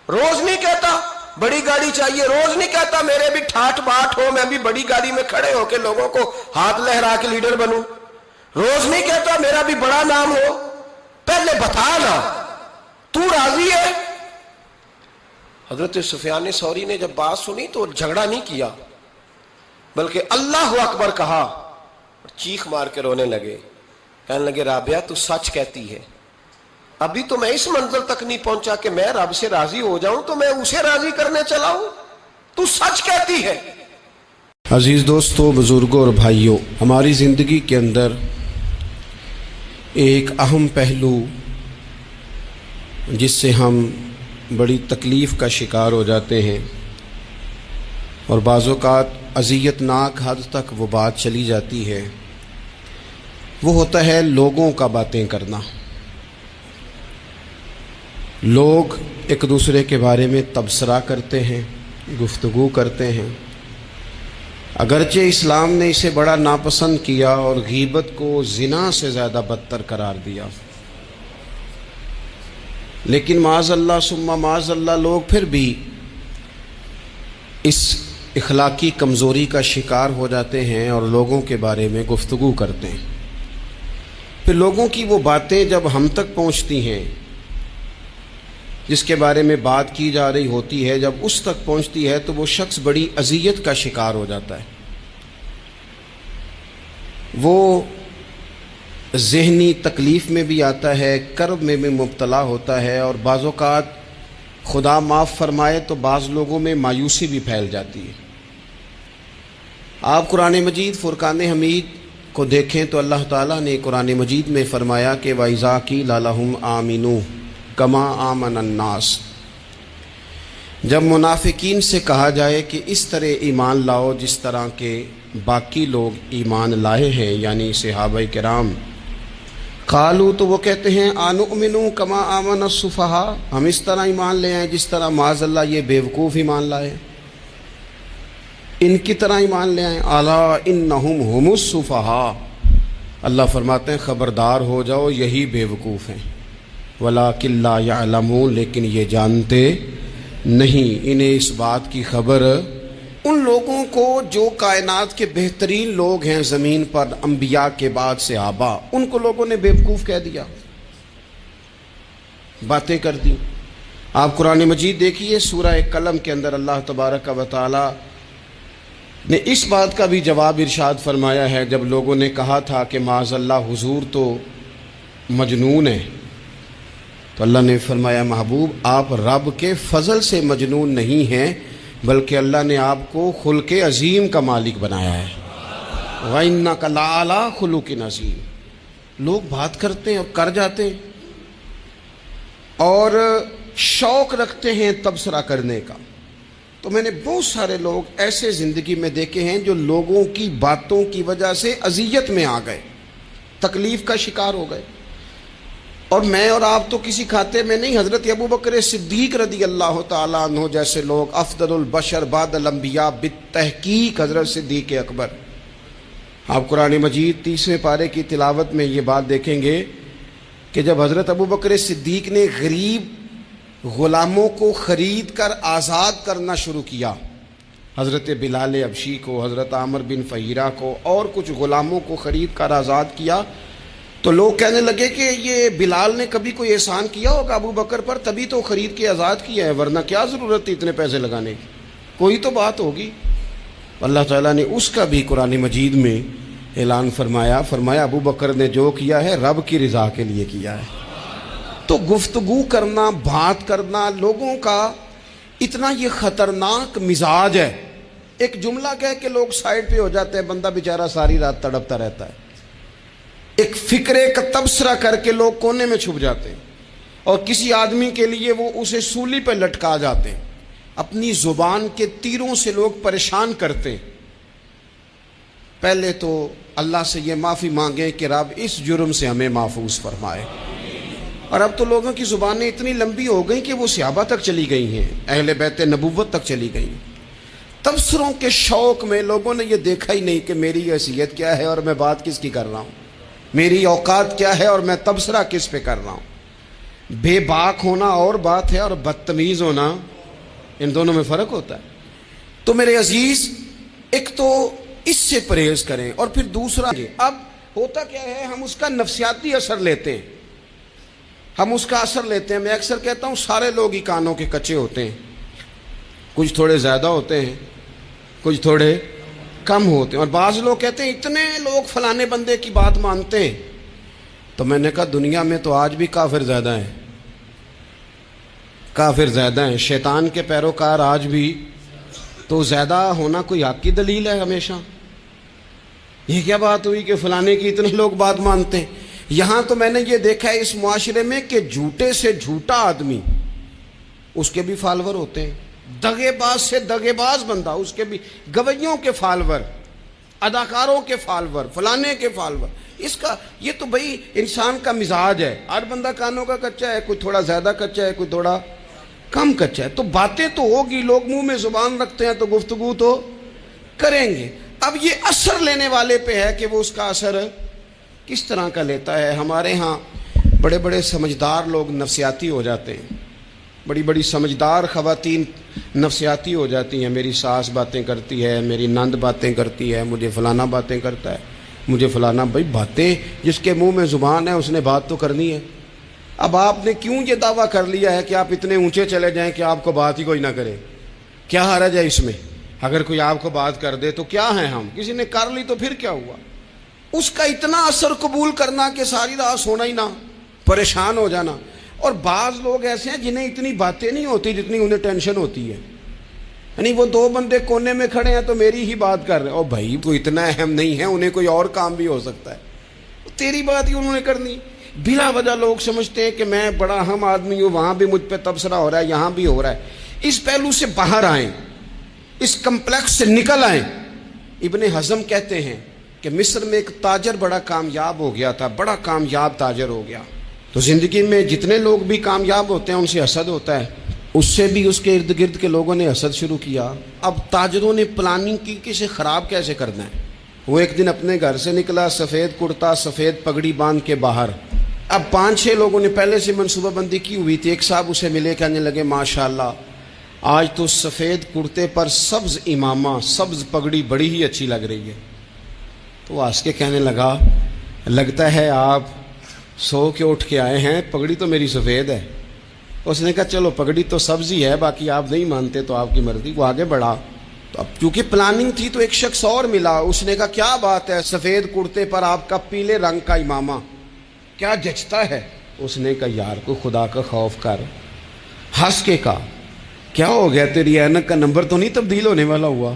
روز نہیں کہتا بڑی گاڑی چاہیے، روز نہیں کہتا میرے بھی ٹھاٹ باٹ ہو، میں بھی بڑی گاڑی میں کھڑے ہو کے لوگوں کو ہاتھ لہرا کے لیڈر بنوں، روز نہیں کہتا میرا بھی بڑا نام ہو۔ پہلے بتا نا تو راضی ہے؟ حضرت سفیان ثوری نے جب بات سنی تو جھگڑا نہیں کیا بلکہ اللہ اکبر کہا، چیخ مار کے رونے لگے، کہنے لگے رابعہ تو سچ کہتی ہے، ابھی تو میں اس منزل تک نہیں پہنچا کہ میں رب سے راضی ہو جاؤں تو میں اسے راضی کرنے چلا ہوں، تو سچ کہتی ہے۔ عزیز دوستو، بزرگوں اور بھائیوں، ہماری زندگی کے اندر ایک اہم پہلو جس سے ہم بڑی تکلیف کا شکار ہو جاتے ہیں اور بعض اوقات اذیت ناک حد تک وہ بات چلی جاتی ہے، وہ ہوتا ہے لوگوں کا باتیں کرنا۔ لوگ ایک دوسرے کے بارے میں تبصرہ کرتے ہیں، گفتگو کرتے ہیں، اگرچہ اسلام نے اسے بڑا ناپسند کیا اور غیبت کو زنا سے زیادہ بدتر قرار دیا، لیکن معاذ اللہ ثم معاذ اللہ لوگ پھر بھی اس اخلاقی کمزوری کا شکار ہو جاتے ہیں اور لوگوں کے بارے میں گفتگو کرتے ہیں۔ پھر لوگوں کی وہ باتیں جب ہم تک پہنچتی ہیں، جس کے بارے میں بات کی جا رہی ہوتی ہے، جب اس تک پہنچتی ہے تو وہ شخص بڑی اذیت کا شکار ہو جاتا ہے، وہ ذہنی تکلیف میں بھی آتا ہے، کرب میں بھی مبتلا ہوتا ہے، اور بعض اوقات خدا معاف فرمائے تو بعض لوگوں میں مایوسی بھی پھیل جاتی ہے۔ آپ قرآن مجید فرقان حمید کو دیکھیں تو اللہ تعالیٰ نے قرآن مجید میں فرمایا کہ وَإِذَا قِيلَ لَهُمْ آمِنُوا كَمَا آمَنَ النَّاسُ، جب منافقین سے کہا جائے کہ اس طرح ایمان لاؤ جس طرح کے باقی لوگ ایمان لائے ہیں، یعنی صحابہ کرام، قالوا تو وہ کہتے ہیں آنؤمنوا کما آمن السفہاء، ہم اس طرح ایمان لے آئیں جس طرح معاذ اللہ یہ بیوقوف ایمان لائے، ان کی طرح ایمان لے آئیں۔ الا انہم هم السفہاء، اللہ فرماتے ہیں خبردار ہو جاؤ یہی بیوقوف ہیں، ولکن لا یعلمون، لیکن یہ جانتے نہیں، انہیں اس بات کی خبر ان لوگوں کو جو کائنات کے بہترین لوگ ہیں زمین پر، انبیاء کے بعد صحابہ، ان کو لوگوں نے بیوقوف کہہ دیا، باتیں کر دی۔ آپ قرآن مجید دیکھیے سورہ قلم کے اندر اللہ تبارک و تعالی نے اس بات کا بھی جواب ارشاد فرمایا ہے، جب لوگوں نے کہا تھا کہ معاذ اللہ حضور تو مجنون ہے، تو اللہ نے فرمایا محبوب آپ رب کے فضل سے مجنون نہیں ہیں، بلکہ اللہ نے آپ کو خلق عظیم کا مالک بنایا ہے۔ وَإِنَّكَ لَعَلَىٰ خُلُقٍ عَظِيمٍ، لوگ بات کرتے ہیں اور کر جاتے ہیں اور شوق رکھتے ہیں تبصرہ کرنے کا۔ تو میں نے بہت سارے لوگ ایسے زندگی میں دیکھے ہیں جو لوگوں کی باتوں کی وجہ سے اذیت میں آ گئے، تکلیف کا شکار ہو گئے، اور میں اور آپ تو کسی کھاتے میں نہیں۔ حضرت ابوبکر صدیق رضی اللہ تعالیٰ عنہ جیسے لوگ، افضل البشر بعد الانبیاء بالتحقیق حضرت صدیق اکبر، آپ قرآن مجید 30ویں پارے کی تلاوت میں یہ بات دیکھیں گے کہ جب حضرت ابوبکر صدیق نے غریب غلاموں کو خرید کر آزاد کرنا شروع کیا، حضرت بلال حبشی کو، حضرت عامر بن فہیرہ کو اور کچھ غلاموں کو خرید کر آزاد کیا، تو لوگ کہنے لگے کہ یہ بلال نے کبھی کوئی احسان کیا ہوگا ابو بکر پر، تبھی تو خرید کے آزاد کیا ہے، ورنہ کیا ضرورت تھی اتنے پیسے لگانے کی، کوئی تو بات ہوگی۔ اللہ تعالیٰ نے اس کا بھی قرآن مجید میں اعلان فرمایا ابو بکر نے جو کیا ہے رب کی رضا کے لیے کیا ہے۔ تو گفتگو کرنا، بات کرنا، لوگوں کا اتنا یہ خطرناک مزاج ہے، ایک جملہ کہہ کے لوگ سائڈ پہ ہو جاتے ہیں، بندہ بیچارہ ساری رات تڑپتا رہتا ہے، ایک فکرے کا تبصرہ کر کے لوگ کونے میں چھپ جاتے ہیں، اور کسی آدمی کے لیے وہ اسے سولی پہ لٹکا جاتے ہیں، اپنی زبان کے تیروں سے لوگ پریشان کرتے ہیں۔ پہلے تو اللہ سے یہ معافی مانگیں کہ رب اس جرم سے ہمیں محفوظ فرمائے۔ اور اب تو لوگوں کی زبانیں اتنی لمبی ہو گئیں کہ وہ صحابہ تک چلی گئی ہیں، اہل بیت نبوت تک چلی گئی ہیں۔ تبصروں کے شوق میں لوگوں نے یہ دیکھا ہی نہیں کہ میری حیثیت کیا ہے اور میں بات کس کی کر رہا ہوں، میری اوقات کیا ہے اور میں تبصرہ کس پہ کر رہا ہوں۔ بے باک ہونا اور بات ہے اور بدتمیز ہونا، ان دونوں میں فرق ہوتا ہے۔ تو میرے عزیز، ایک تو اس سے پرہیز کریں، اور پھر دوسرا اب ہوتا کیا ہے، ہم اس کا نفسیاتی اثر لیتے ہیں، ہم اس کا اثر لیتے ہیں۔ میں اکثر کہتا ہوں سارے لوگ ہی کانوں کے کچے ہوتے ہیں، کچھ تھوڑے زیادہ ہوتے ہیں، کچھ تھوڑے کم ہوتے ہیں، اور بعض لوگ کہتے ہیں اتنے لوگ فلانے بندے کی بات مانتے ہیں۔ تو میں نے کہا دنیا میں تو آج بھی کافر زیادہ ہیں، کافر زیادہ ہیں، شیطان کے پیروکار آج بھی۔ تو زیادہ ہونا کوئی حق کی دلیل ہے ہمیشہ؟ یہ کیا بات ہوئی کہ فلانے کی اتنے لوگ بات مانتے ہیں؟ یہاں تو میں نے یہ دیکھا ہے اس معاشرے میں کہ جھوٹے سے جھوٹا آدمی، اس کے بھی فالوور ہوتے ہیں، دغے باز سے دغے باز بندہ، اس کے بھی گویوں کے فالوور، اداکاروں کے فالوور، فلانے کے فالوور۔ اس کا یہ تو بھئی انسان کا مزاج ہے، ہر بندہ کانوں کا کچا ہے، کوئی تھوڑا زیادہ کچا ہے، کوئی تھوڑا کم کچا ہے۔ تو باتیں تو ہوگی، لوگ منہ میں زبان رکھتے ہیں تو گفتگو تو کریں گے۔ اب یہ اثر لینے والے پہ ہے کہ وہ اس کا اثر کس طرح کا لیتا ہے۔ ہمارے ہاں بڑے بڑے سمجھدار لوگ نفسیاتی ہو جاتے ہیں، بڑی بڑی سمجھدار خواتین نفسیاتی ہو جاتی ہیں، میری ساس باتیں کرتی ہے، میری نند باتیں کرتی ہے، مجھے فلانا باتیں کرتا ہے، مجھے فلانا۔ بھائی باتیں، جس کے منہ میں زبان ہے اس نے بات تو کرنی ہے۔ اب آپ نے کیوں یہ دعویٰ کر لیا ہے کہ آپ اتنے اونچے چلے جائیں کہ آپ کو بات ہی کوئی نہ کرے؟ کیا حرج ہے اس میں؟ اگر کوئی آپ کو بات کر دے تو کیا ہے، ہم کسی نے کر لی تو پھر کیا ہوا؟ اس کا اتنا اثر قبول کرنا کہ ساری رات سونا ہی نہ، پریشان ہو جانا۔ اور بعض لوگ ایسے ہیں جنہیں اتنی باتیں نہیں ہوتی جتنی انہیں ٹینشن ہوتی ہے، یعنی وہ دو بندے کونے میں کھڑے ہیں تو میری ہی بات کر رہے ہیں، اور بھائی تو اتنا اہم نہیں ہے، انہیں کوئی اور کام بھی ہو سکتا ہے، تیری بات ہی انہوں نے کرنی۔ بلا وجہ لوگ سمجھتے ہیں کہ میں بڑا اہم آدمی ہوں، وہاں بھی مجھ پہ تبصرہ ہو رہا ہے، یہاں بھی ہو رہا ہے۔ اس پہلو سے باہر آئیں، اس کمپلیکس سے نکل آئیں۔ ابن حزم کہتے ہیں کہ مصر میں ایک تاجر بڑا کامیاب ہو گیا تھا، بڑا کامیاب تاجر ہو گیا۔ تو زندگی میں جتنے لوگ بھی کامیاب ہوتے ہیں ان سے حسد ہوتا ہے، اس سے بھی اس کے ارد گرد کے لوگوں نے حسد شروع کیا۔ اب تاجروں نے پلاننگ کی کہ اسے خراب کیسے کرنا ہے۔ وہ ایک دن اپنے گھر سے نکلا، سفید کرتا، سفید پگڑی باندھ کے باہر۔ اب 5-6 لوگوں نے پہلے سے منصوبہ بندی کی ہوئی تھی۔ ایک صاحب اسے ملے، کہنے لگے ماشاءاللہ آج تو سفید کرتے پر سبز امامہ، سبز پگڑی بڑی ہی اچھی لگ رہی ہے۔ تو وہ ہنس کے کہنے لگا لگتا ہے آپ سو کے اٹھ کے آئے ہیں، پگڑی تو میری سفید ہے۔ اس نے کہا چلو پگڑی تو سبز ہی ہے، باقی آپ نہیں مانتے تو آپ کی مرضی۔ وہ آگے بڑھا تو اب چونکہ پلاننگ تھی تو ایک شخص اور ملا، اس نے کہا کیا بات ہے، سفید کرتے پر آپ کا پیلے رنگ کا امامہ کیا جچتا ہے۔ اس نے کہا یار کو خدا کا خوف کر، ہنس کے کہا کیا ہو گیا، تیری اینک کا نمبر تو نہیں تبدیل ہونے والا ہوا؟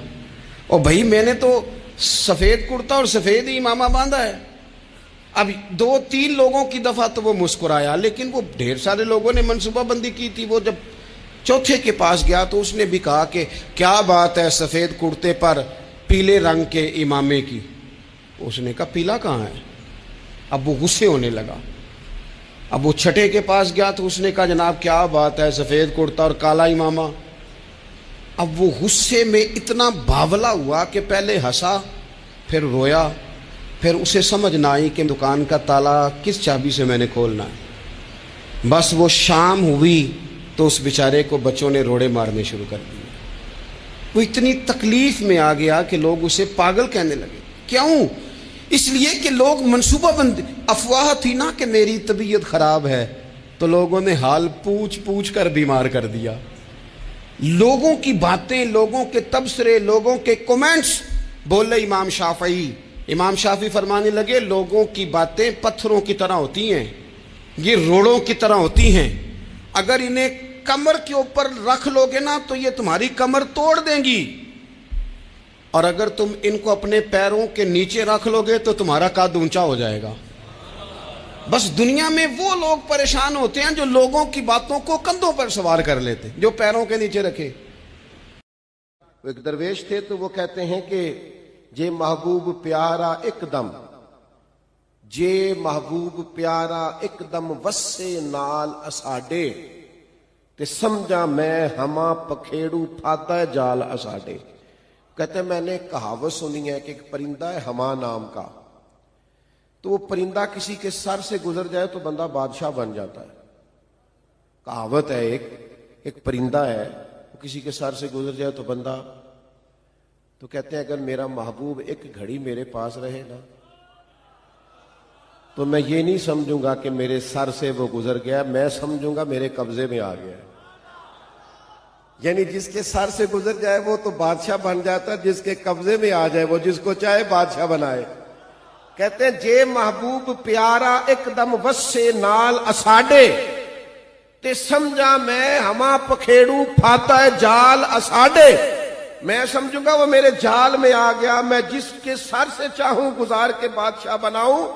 اور بھائی میں نے تو سفید کرتا اور سفید ہی امامہ باندھا ہے۔ اب 2-3 لوگوں کی دفعہ تو وہ مسکرایا، لیکن وہ ڈھیر سارے لوگوں نے منصوبہ بندی کی تھی۔ وہ جب چوتھے کے پاس گیا تو اس نے بھی کہا کہ کیا بات ہے سفید کرتے پر پیلے رنگ کے امامے کی۔ اس نے کہا پیلا کہاں ہے؟ اب وہ غصے ہونے لگا۔ اب وہ چھٹے کے پاس گیا تو اس نے کہا جناب کیا بات ہے سفید کرتا اور کالا امامہ۔ اب وہ غصے میں اتنا باولا ہوا کہ پہلے ہنسا، پھر رویا، پھر اسے سمجھ نہ آئی کہ دکان کا تالا کس چابی سے میں نے کھولنا ہے۔ بس وہ شام ہوئی تو اس بیچارے کو بچوں نے روڑے مارنے شروع کر دیے۔ وہ اتنی تکلیف میں آ گیا کہ لوگ اسے پاگل کہنے لگے۔ کیوں؟ اس لیے کہ لوگ منصوبہ بندی، افواہ تھی نا کہ میری طبیعت خراب ہے، تو لوگوں نے حال پوچھ پوچھ کر بیمار کر دیا۔ لوگوں کی باتیں، لوگوں کے تبصرے، لوگوں کے کومنٹس بولے امام شافعی۔ امام شافعی فرمانے لگے لوگوں کی باتیں پتھروں کی طرح ہوتی ہیں، یہ روڑوں کی طرح ہوتی ہیں، اگر انہیں کمر کے اوپر رکھ لو گے نا تو یہ تمہاری کمر توڑ دیں گی، اور اگر تم ان کو اپنے پیروں کے نیچے رکھ لو گے تو تمہارا قد اونچا ہو جائے گا۔ بس دنیا میں وہ لوگ پریشان ہوتے ہیں جو لوگوں کی باتوں کو کندھوں پر سوار کر لیتے، جو پیروں کے نیچے رکھے۔ ایک درویش تھے تو وہ کہتے ہیں کہ جے محبوب پیارا ایک دم، جے محبوب پیارا ایک دم وسے نال اساڈے، تے سمجھا میں ہما پکھیڑو پھاتا ہے جال اساڈے۔ کہتے ہیں میں نے کہاوت سنی ہے کہ ایک پرندہ ہے ہما نام کا، تو وہ پرندہ کسی کے سر سے گزر جائے تو بندہ بادشاہ بن جاتا ہے۔ کہاوت ہے ایک پرندہ ہے، وہ کسی کے سر سے گزر جائے تو بندہ، تو کہتے ہیں اگر میرا محبوب ایک گھڑی میرے پاس رہے نا تو میں یہ نہیں سمجھوں گا کہ میرے سر سے وہ گزر گیا، میں سمجھوں گا میرے قبضے میں آ گیا۔ یعنی جس کے سر سے گزر جائے وہ تو بادشاہ بن جاتا ہے، جس کے قبضے میں آ جائے وہ جس کو چاہے بادشاہ بنائے۔ کہتے ہیں جے محبوب پیارا ایک دم وسے نال اساڈے، تے سمجھا میں ہما پکھیڑوں پھاتا ہے جال اساڈے، میں سمجھوں گا وہ میرے جال میں آ گیا، میں جس کے سر سے چاہوں گزار کے بادشاہ بناؤں۔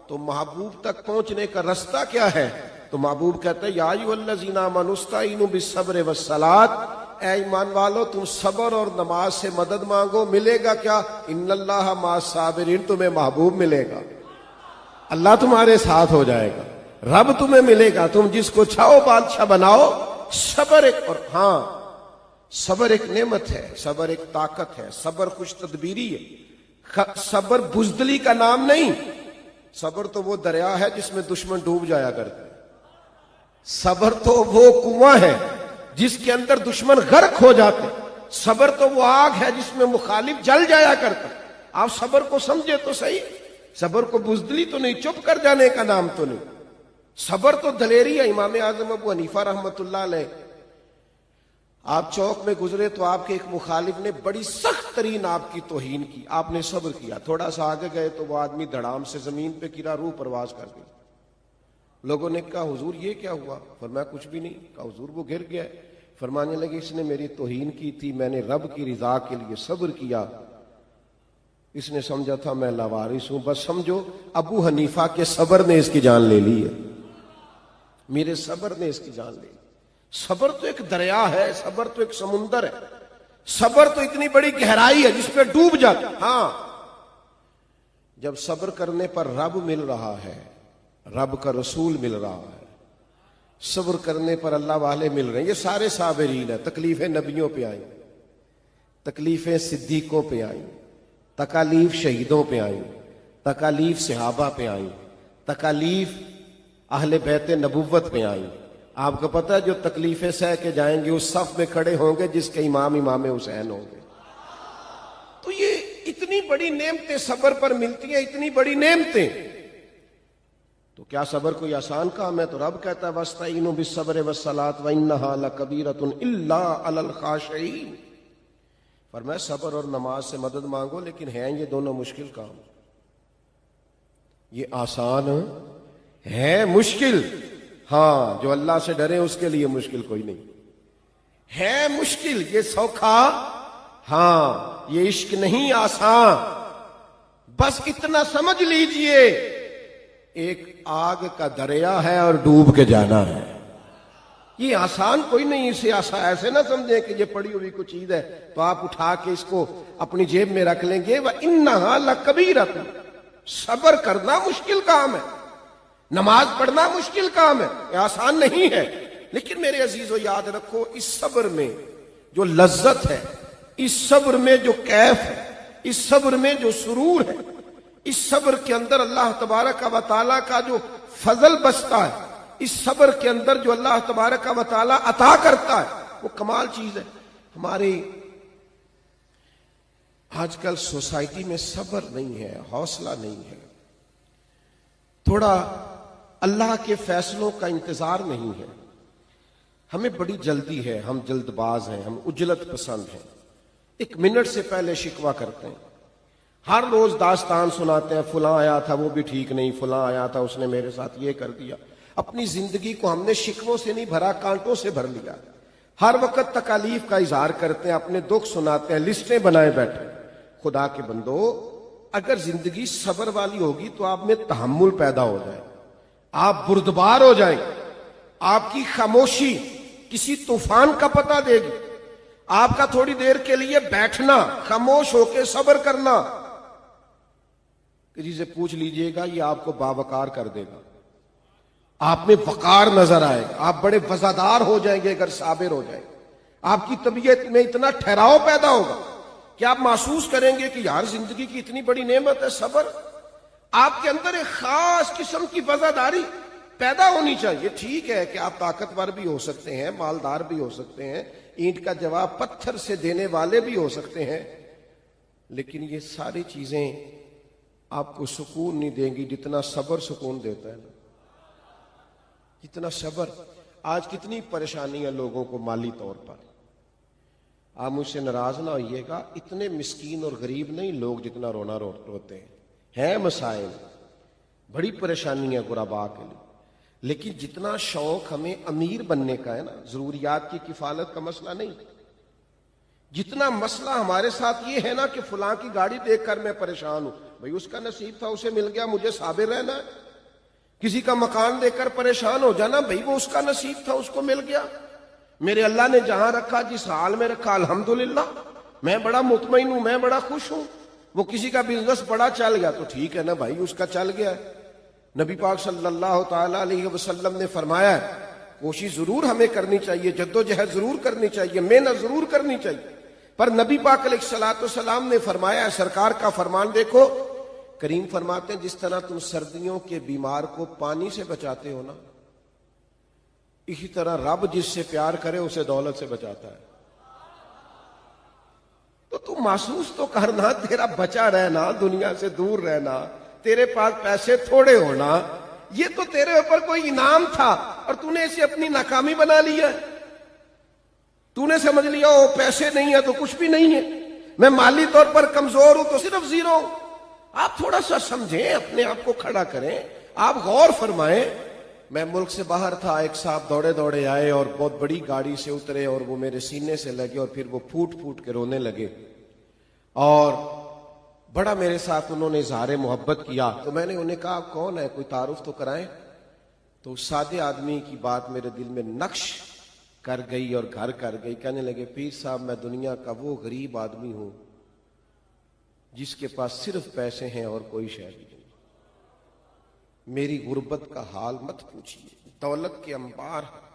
تو محبوب تک پہنچنے کا رستہ کیا ہے؟ تو محبوب کہتے ہیں یا ایھا الذین آمنوا استعینوا بالصبر والصلاۃ، اے ایمان والو تم صبر اور نماز سے مدد مانگو، ملے گا کیا؟ ان اللہ مع الصابرین، تمہیں محبوب ملے گا، اللہ تمہارے ساتھ ہو جائے گا، رب تمہیں ملے گا، تم جس کو چاہو بادشاہ بناؤ۔ صبر ایک، اور ہاں صبر ایک نعمت ہے، صبر ایک طاقت ہے، صبر خوش تدبیری ہے، صبر بزدلی کا نام نہیں۔ صبر تو وہ دریا ہے جس میں دشمن ڈوب جایا کرتے ہیں، صبر تو وہ کنواں ہے جس کے اندر دشمن غرق ہو جاتے، صبر تو وہ آگ ہے جس میں مخالف جل جایا کرتا۔ آپ صبر کو سمجھے تو صحیح، صبر کو بزدلی تو نہیں، چپ کر جانے کا نام تو نہیں، صبر تو دلیری ہے۔ امام اعظم ابو حنیفہ رحمۃ اللہ علیہ، آپ چوک میں گزرے تو آپ کے ایک مخالف نے بڑی سخت ترین آپ کی توہین کی، آپ نے صبر کیا، تھوڑا سا آگے گئے تو وہ آدمی دھڑام سے زمین پہ گرا، روح پرواز کر گئی۔ لوگوں نے کہا حضور یہ کیا ہوا؟ فرمایا کچھ بھی نہیں۔ کہا حضور وہ گر گیا ہے۔ فرمانے لگے اس نے میری توہین کی تھی، میں نے رب کی رضا کے لیے صبر کیا، اس نے سمجھا تھا میں لاوارث ہوں۔ بس سمجھو ابو حنیفہ کے صبر نے اس کی جان لے لی ہے، میرے صبر نے اس کی جان لے لی۔ صبر تو ایک دریا ہے، صبر تو ایک سمندر ہے، صبر تو اتنی بڑی گہرائی ہے جس پہ ڈوب جاتا۔ ہاں جب صبر کرنے پر رب مل رہا ہے، رب کا رسول مل رہا ہے، صبر کرنے پر اللہ والے مل رہے ہیں، یہ سارے صابرین ہیں۔ تکلیفیں نبیوں پہ آئیں، تکلیفیں صدیقوں پہ آئیں، تکالیف شہیدوں پہ آئیں، تکالیف صحابہ پہ آئیں، تکالیف اہل بیت نبوت پہ آئیں۔ آپ کو پتہ ہے جو تکلیفیں سہ کے جائیں گے اس صف میں کھڑے ہوں گے جس کے امام حسین ہوں گے۔ تو یہ اتنی بڑی نعمتیں صبر پر ملتی ہیں، اتنی بڑی نعمتیں، تو کیا صبر کوئی آسان کام ہے؟ تو رب کہتا ہے وَاسْتَعِینُوا بِالصَّبْرِ وَالصَّلَاةِ وَإِنَّهَا لَكَبِیرَةٌ إِلَّا عَلَى الْخَاشِعِینَ۔ فرمایا صبر اور نماز سے مدد مانگو، لیکن ہیں یہ دونوں مشکل کام، یہ آسان ہے مشکل، ہاں جو اللہ سے ڈرے اس کے لیے مشکل کوئی نہیں ہے، مشکل یہ سوکھا، ہاں یہ عشق نہیں آسان۔ بس اتنا سمجھ لیجئے ایک آگ کا دریا ہے اور ڈوب کے جانا ہے، یہ آسان کوئی نہیں۔ اسے ایسے نہ سمجھیں کہ یہ پڑی ہوئی کوئی چیز ہے تو آپ اٹھا کے اس کو اپنی جیب میں رکھ لیں گے۔ وَإِنَّهَا لَكَبِیرَةٌ، صبر کرنا مشکل کام ہے، نماز پڑھنا مشکل کام ہے، یہ آسان نہیں ہے۔ لیکن میرے عزیزو یاد رکھو اس صبر میں جو لذت ہے، اس صبر میں جو کیف ہے، اس صبر میں جو سرور ہے، اس صبر کے اندر اللہ تبارک و تعالیٰ کا جو فضل بستا ہے، اس صبر کے اندر جو اللہ تبارک و تعالیٰ عطا کرتا ہے وہ کمال چیز ہے۔ ہمارے آج کل سوسائٹی میں صبر نہیں ہے، حوصلہ نہیں ہے، تھوڑا اللہ کے فیصلوں کا انتظار نہیں ہے، ہمیں بڑی جلدی ہے، ہم جلد باز ہیں، ہم عجلت پسند ہیں، ایک منٹ سے پہلے شکوہ کرتے ہیں، ہر روز داستان سناتے ہیں، فلاں آیا تھا وہ بھی ٹھیک نہیں، فلاں آیا تھا اس نے میرے ساتھ یہ کر دیا۔ اپنی زندگی کو ہم نے شکووں سے نہیں بھرا، کانٹوں سے بھر لیا، ہر وقت تکالیف کا اظہار کرتے ہیں، اپنے دکھ سناتے ہیں، لسٹیں بنائے بیٹھے۔ خدا کے بندو اگر زندگی صبر والی ہوگی تو آپ میں تحمل پیدا ہو جائے، آپ بردبار ہو جائیں، آپ کی خاموشی کسی طوفان کا پتہ دے گی. آپ کا تھوڑی دیر کے لیے بیٹھنا، خاموش ہو کے صبر کرنا، کسی سے پوچھ لیجئے گا، یہ آپ کو باوقار کر دے گا. آپ میں وقار نظر آئے گا، آپ بڑے وفادار ہو جائیں گے اگر صابر ہو جائیں. آپ کی طبیعت میں اتنا ٹھہراؤ پیدا ہوگا کہ آپ محسوس کریں گے کہ یار زندگی کی اتنی بڑی نعمت ہے صبر. آپ کے اندر ایک خاص قسم کی وفاداری پیدا ہونی چاہیے. ٹھیک ہے کہ آپ طاقتور بھی ہو سکتے ہیں، مالدار بھی ہو سکتے ہیں، اینٹ کا جواب پتھر سے دینے والے بھی ہو سکتے ہیں، لیکن یہ ساری چیزیں آپ کو سکون نہیں دیں گی جتنا صبر سکون دیتا ہے نا. جتنا صبر. آج کتنی پریشانی ہے لوگوں کو مالی طور پر. آپ مجھ سے ناراض نہ ہوئیے گا، اتنے مسکین اور غریب نہیں لوگ جتنا رونا روتے ہیں مسائل، بڑی پریشانی ہے غرباء کے لیے. لیکن جتنا شوق ہمیں امیر بننے کا ہے نا، ضروریات کی کفالت کا مسئلہ نہیں. جتنا مسئلہ ہمارے ساتھ یہ ہے نا کہ فلاں کی گاڑی دیکھ کر میں پریشان ہوں، بھئی اس کا نصیب تھا اسے مل گیا، مجھے صابر رہنا ہے. کسی کا مکان دیکھ کر پریشان ہو جانا، بھئی وہ اس کا نصیب تھا اس کو مل گیا. میرے اللہ نے جہاں رکھا، جس حال میں رکھا، الحمدللہ میں بڑا مطمئن ہوں، میں بڑا خوش ہوں. وہ کسی کا بزنس بڑا چل گیا تو ٹھیک ہے نا بھائی، اس کا چل گیا ہے. نبی پاک صلی اللہ تعالی علیہ وسلم نے فرمایا ہے کوشش ضرور ہمیں کرنی چاہیے، جدوجہد ضرور کرنی چاہیے، محنت ضرور کرنی چاہیے، پر نبی پاک علیہ الصلوۃ والسلام نے فرمایا ہے، سرکار کا فرمان دیکھو، کریم فرماتے ہیں جس طرح تم سردیوں کے بیمار کو پانی سے بچاتے ہو نا، اسی طرح رب جس سے پیار کرے اسے دولت سے بچاتا ہے. تو تم محسوس تو کرنا، تیرا بچا رہنا، دنیا سے دور رہنا، تیرے پاس پیسے تھوڑے ہونا، یہ تو تیرے اوپر کوئی انعام تھا اور تو نے اسے اپنی ناکامی بنا لیا. تو نے سمجھ لیا وہ پیسے نہیں ہے تو کچھ بھی نہیں ہے، میں مالی طور پر کمزور ہوں تو صرف زیرو ہوں. آپ تھوڑا سا سمجھیں، اپنے آپ کو کھڑا کریں، آپ غور فرمائیں. میں ملک سے باہر تھا، ایک صاحب دوڑے دوڑے آئے اور بہت بڑی گاڑی سے اترے اور وہ میرے سینے سے لگے اور پھر وہ پھوٹ پھوٹ کے رونے لگے اور بڑا میرے ساتھ انہوں نے اظہار محبت کیا. تو میں نے انہیں کہا کون ہے، کوئی تعارف تو کرائیں. تو سادے آدمی کی بات میرے دل میں نقش کر گئی اور گھر کر گئی. کہنے لگے پیر صاحب میں دنیا کا وہ غریب آدمی ہوں جس کے پاس صرف پیسے ہیں اور کوئی شے بھی نہیں. میری غربت کا حال مت پوچھیے، دولت کے انبار ہیں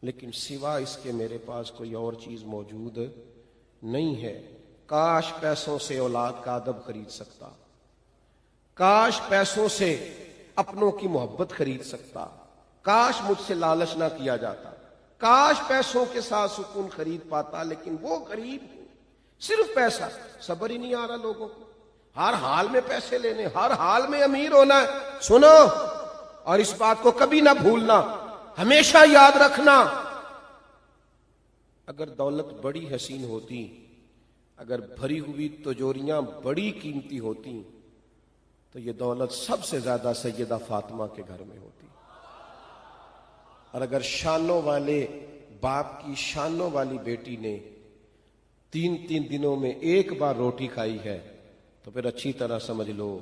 لیکن سوا اس کے میرے پاس کوئی اور چیز موجود نہیں ہے. کاش پیسوں سے اولاد کا ادب خرید سکتا، کاش پیسوں سے اپنوں کی محبت خرید سکتا، کاش مجھ سے لالچ نہ کیا جاتا، کاش پیسوں کے ساتھ سکون خرید پاتا. لیکن وہ غریب صرف پیسہ، صبر ہی نہیں آ رہا لوگوں کو، ہر حال میں پیسے لینے، ہر حال میں امیر ہونا ہے. سنو اور اس بات کو کبھی نہ بھولنا، ہمیشہ یاد رکھنا، اگر دولت بڑی حسین ہوتی، اگر بھری ہوئی تجوریاں بڑی قیمتی ہوتی تو یہ دولت سب سے زیادہ سیدہ فاطمہ کے گھر میں ہوتی. اور اگر شانوں والے باپ کی شانوں والی بیٹی نے 3 دنوں میں ایک بار روٹی کھائی ہے تو پھر اچھی طرح سمجھ لو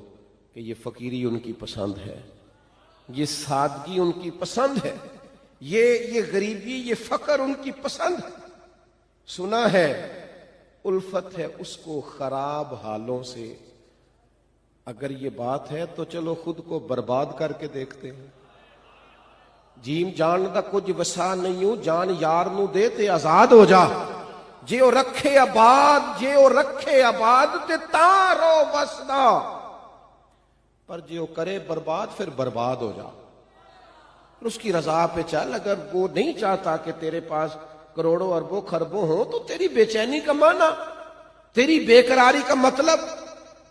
کہ یہ فقیری ان کی پسند ہے، یہ سادگی ان کی پسند ہے، یہ غریبی، یہ فقر ان کی پسند ہے. سنا ہے الفت ہے اس کو خراب حالوں سے. اگر یہ بات ہے تو چلو خود کو برباد کر کے دیکھتے ہیں. جیم جان دا کچھ وسا نہیں ہوں، جان یار نو دے تے آزاد ہو جا. جے او رکھے آباد تے تاں رو وسدا، پر جے او کرے برباد پھر برباد ہو جا. اس کی رضا پہ چل. اگر وہ نہیں چاہتا کہ تیرے پاس کروڑوں اربوں خربوں ہوں تو تیری بے چینی کا معنی، تیری بے قراری کا مطلب،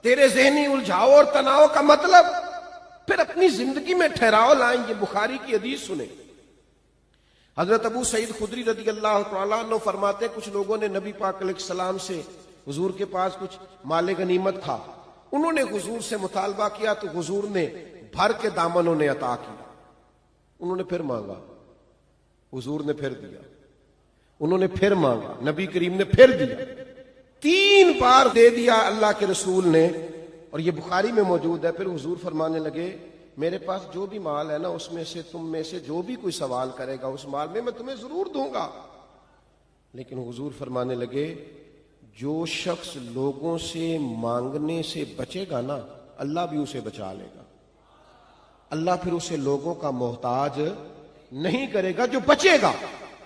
تیرے ذہنی الجھاؤ اور تناؤ کا مطلب، پھر اپنی زندگی میں ٹھہراؤ لائیں. یہ بخاری کی حدیث سنیں. حضرت ابو سعید خدری رضی اللہ تعالیٰ عنہ فرماتے ہیں کچھ لوگوں نے نبی پاک علیہ السلام سے، حضور کے پاس کچھ مال غنیمت تھا، انہوں نے حضور سے مطالبہ کیا تو حضور نے بھر کے دامن انہیں عطا کیا. انہوں نے پھر مانگا، حضور نے پھر دیا. انہوں نے پھر مانگا، نبی کریم نے پھر دیا. 3 بار دے دیا اللہ کے رسول نے، اور یہ بخاری میں موجود ہے. پھر حضور فرمانے لگے میرے پاس جو بھی مال ہے نا اس میں سے تم میں سے جو بھی کوئی سوال کرے گا اس مال میں تمہیں ضرور دوں گا. لیکن حضور فرمانے لگے جو شخص لوگوں سے مانگنے سے بچے گا نا اللہ بھی اسے بچا لے گا. اللہ پھر اسے لوگوں کا محتاج نہیں کرے گا جو بچے گا.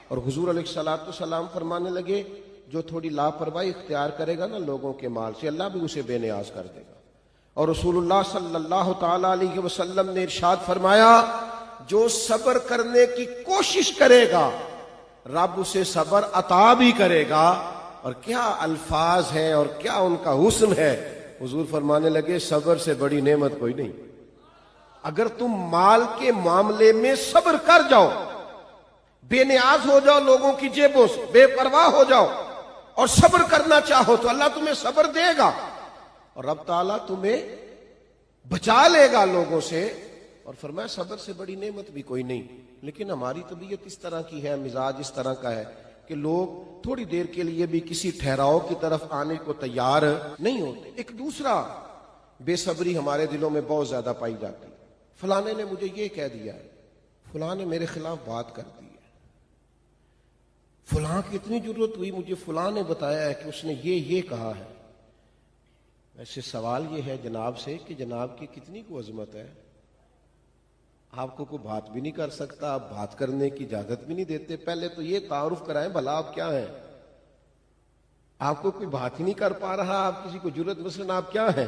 اور حضور علیہ الصلوۃ والسلام فرمانے لگے جو تھوڑی لاپرواہی اختیار کرے گا نا لوگوں کے مال سے اللہ بھی اسے بے نیاز کر دے گا. اور رسول اللہ صلی اللہ تعالی علیہ وسلم نے ارشاد فرمایا جو صبر کرنے کی کوشش کرے گا رب اسے صبر عطا بھی کرے گا. اور کیا الفاظ ہیں اور کیا ان کا حسن ہے. حضور فرمانے لگے صبر سے بڑی نعمت کوئی نہیں. اگر تم مال کے معاملے میں صبر کر جاؤ, بے نیاز ہو جاؤ لوگوں کی جیبوں سے, بے پرواہ ہو جاؤ اور صبر کرنا چاہو تو اللہ تمہیں صبر دے گا اور رب تعالیٰ تمہیں بچا لے گا لوگوں سے. اور فرمایا صبر سے بڑی نعمت بھی کوئی نہیں. لیکن ہماری طبیعت اس طرح کی ہے, مزاج اس طرح کا ہے کہ لوگ تھوڑی دیر کے لیے بھی کسی ٹھہراؤ کی طرف آنے کو تیار نہیں ہوتے. ایک دوسرا بے صبری ہمارے دلوں میں بہت زیادہ پائی جاتی ہے. فلانے نے مجھے یہ کہہ دیا ہے, فلاں نے میرے خلاف بات کر دی ہے, فلاں کی اتنی ضرورت ہوئی مجھے فلاں نے بتایا ہے کہ اس نے یہ کہا ہے. ایسے سوال یہ ہے جناب سے کہ جناب کی کتنی کو عظمت ہے, آپ کو کوئی بات بھی نہیں کر سکتا, آپ بات کرنے کی اجازت بھی نہیں دیتے. پہلے تو یہ تعارف کرائیں بھلا آپ کیا ہیں. آپ کو کوئی بات ہی نہیں کر پا رہا, آپ کسی کو ضرورت, مثلا آپ کیا ہیں.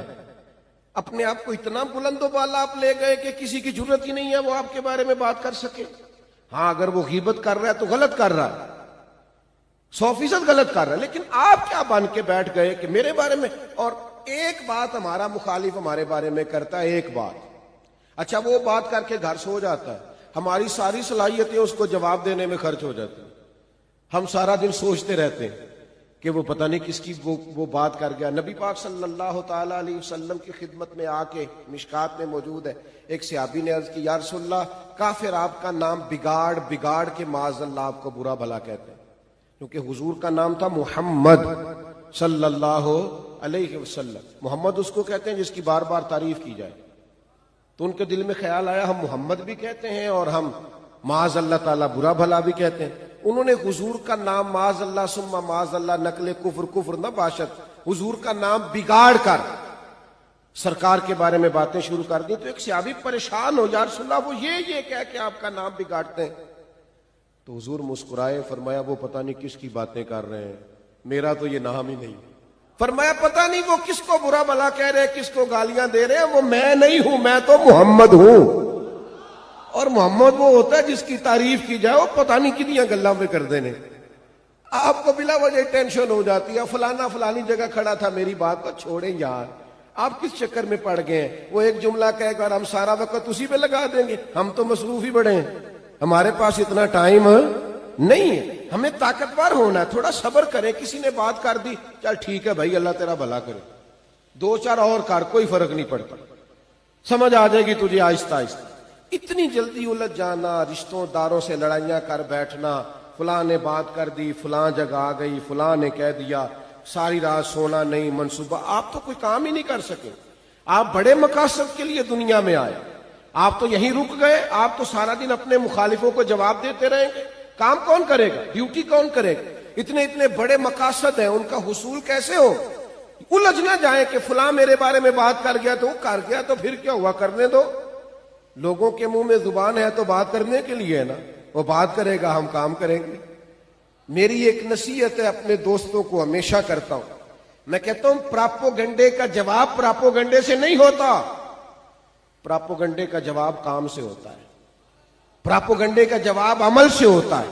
اپنے آپ کو اتنا بلند و بالا آپ لے گئے کہ کسی کی ضرورت ہی نہیں ہے وہ آپ کے بارے میں بات کر سکے. ہاں اگر وہ غیبت کر رہا ہے تو غلط کر رہا ہے, 100% غلط کر رہا ہے. لیکن آپ کیا بن کے بیٹھ گئے کہ میرے بارے میں, اور ایک بات ہمارا مخالف ہمارے بارے میں کرتا ہے, ایک بات, اچھا وہ بات کر کے گھر سو جاتا ہے, ہماری ساری صلاحیتیں اس کو جواب دینے میں خرچ ہو جاتی ہیں. ہم سارا دن سوچتے رہتے ہیں کہ وہ پتہ نہیں کس کی وہ بات کر گیا. نبی پاک صلی اللہ تعالی علیہ وسلم کی خدمت میں آ کے مشکات میں موجود ہے, ایک صحابی نے عرض کی یا رسول اللہ کافر آپ کا نام بگاڑ کے معاذ اللہ آپ کو برا بھلا کہتے ہیں, کیونکہ حضور کا نام تھا محمد صلی اللہ علیہ وسلم. محمد اس کو کہتے ہیں جس کی بار بار تعریف کی جائے. تو ان کے دل میں خیال آیا ہم محمد بھی کہتے ہیں اور ہم معاذ اللہ تعالیٰ برا بھلا بھی کہتے ہیں. انہوں نے حضور کا نام معاذ اللہ ثم معاذ اللہ نقل کفر نہ باشد, حضور کا نام بگاڑ کر سرکار کے بارے میں باتیں شروع کر دی. تو ایک صحابی پریشان ہو, یا رسول اللہ وہ یہ کہہ کے آپ کا نام بگاڑتے ہیں. تو حضور مسکرائے, فرمایا وہ پتہ نہیں کس کی باتیں کر رہے ہیں, میرا تو یہ نام ہی نہیں. فرمایا پتہ نہیں وہ کس کو برا بھلا کہہ رہے ہیں, کس کو گالیاں دے رہے ہیں, وہ میں نہیں ہوں, میں تو محمد ہوں. اور محمد وہ ہوتا ہے جس کی تعریف کی جائے, وہ پتہ نہیں کتنی گلاں پہ کر دینے. آپ کو بلا وجہ ٹینشن ہو جاتی ہے, فلانا فلانی جگہ کھڑا تھا, میری بات کو چھوڑیں یار, آپ کس چکر میں پڑ گئے ہیں. وہ ایک جملہ کہہ کر ہم سارا وقت اسی پہ لگا دیں گے, ہم تو مصروف ہی بڑے ہیں, ہمارے پاس اتنا ٹائم نہیں ہے. ہمیں طاقتور ہونا ہے, تھوڑا صبر کریں. کسی نے بات کر دی, چل ٹھیک ہے بھائی اللہ تیرا بھلا کرے, 2-4 اور کر, کوئی فرق نہیں پڑتا, سمجھ آ جائے گی تجھے آہستہ آہستہ. اتنی جلدی الجھ جانا, رشتوں داروں سے لڑائیاں کر بیٹھنا, فلاں نے بات کر دی, فلاں جگہ آ گئی, فلاں نے کہہ دیا, ساری رات سونا نہیں, منصوبہ, آپ تو کوئی کام ہی نہیں کر سکے. آپ بڑے مقاصد کے لیے دنیا میں آئے, آپ تو یہیں رک گئے. آپ تو سارا دن اپنے مخالفوں کو جواب دیتے رہیں گے, کام کون کرے گا, ڈیوٹی کون کرے گا. اتنے بڑے مقاصد ہیں, ان کا حصول کیسے ہو. الجھ نہ جائیں کہ فلاں میرے بارے میں بات کر گیا تو وہ کر گیا تو پھر کیا ہوا, کرنے دو. لوگوں کے منہ میں زبان ہے تو بات کرنے کے لیے ہے نا, وہ بات کرے گا, ہم کام کریں گے. میری ایک نصیحت ہے اپنے دوستوں کو ہمیشہ کرتا ہوں, میں کہتا ہوں پراپوگنڈے کا جواب پراپوگنڈے سے نہیں ہوتا, پراپوگنڈے کا جواب کام سے ہوتا ہے, پراپوگنڈے کا جواب عمل سے ہوتا ہے.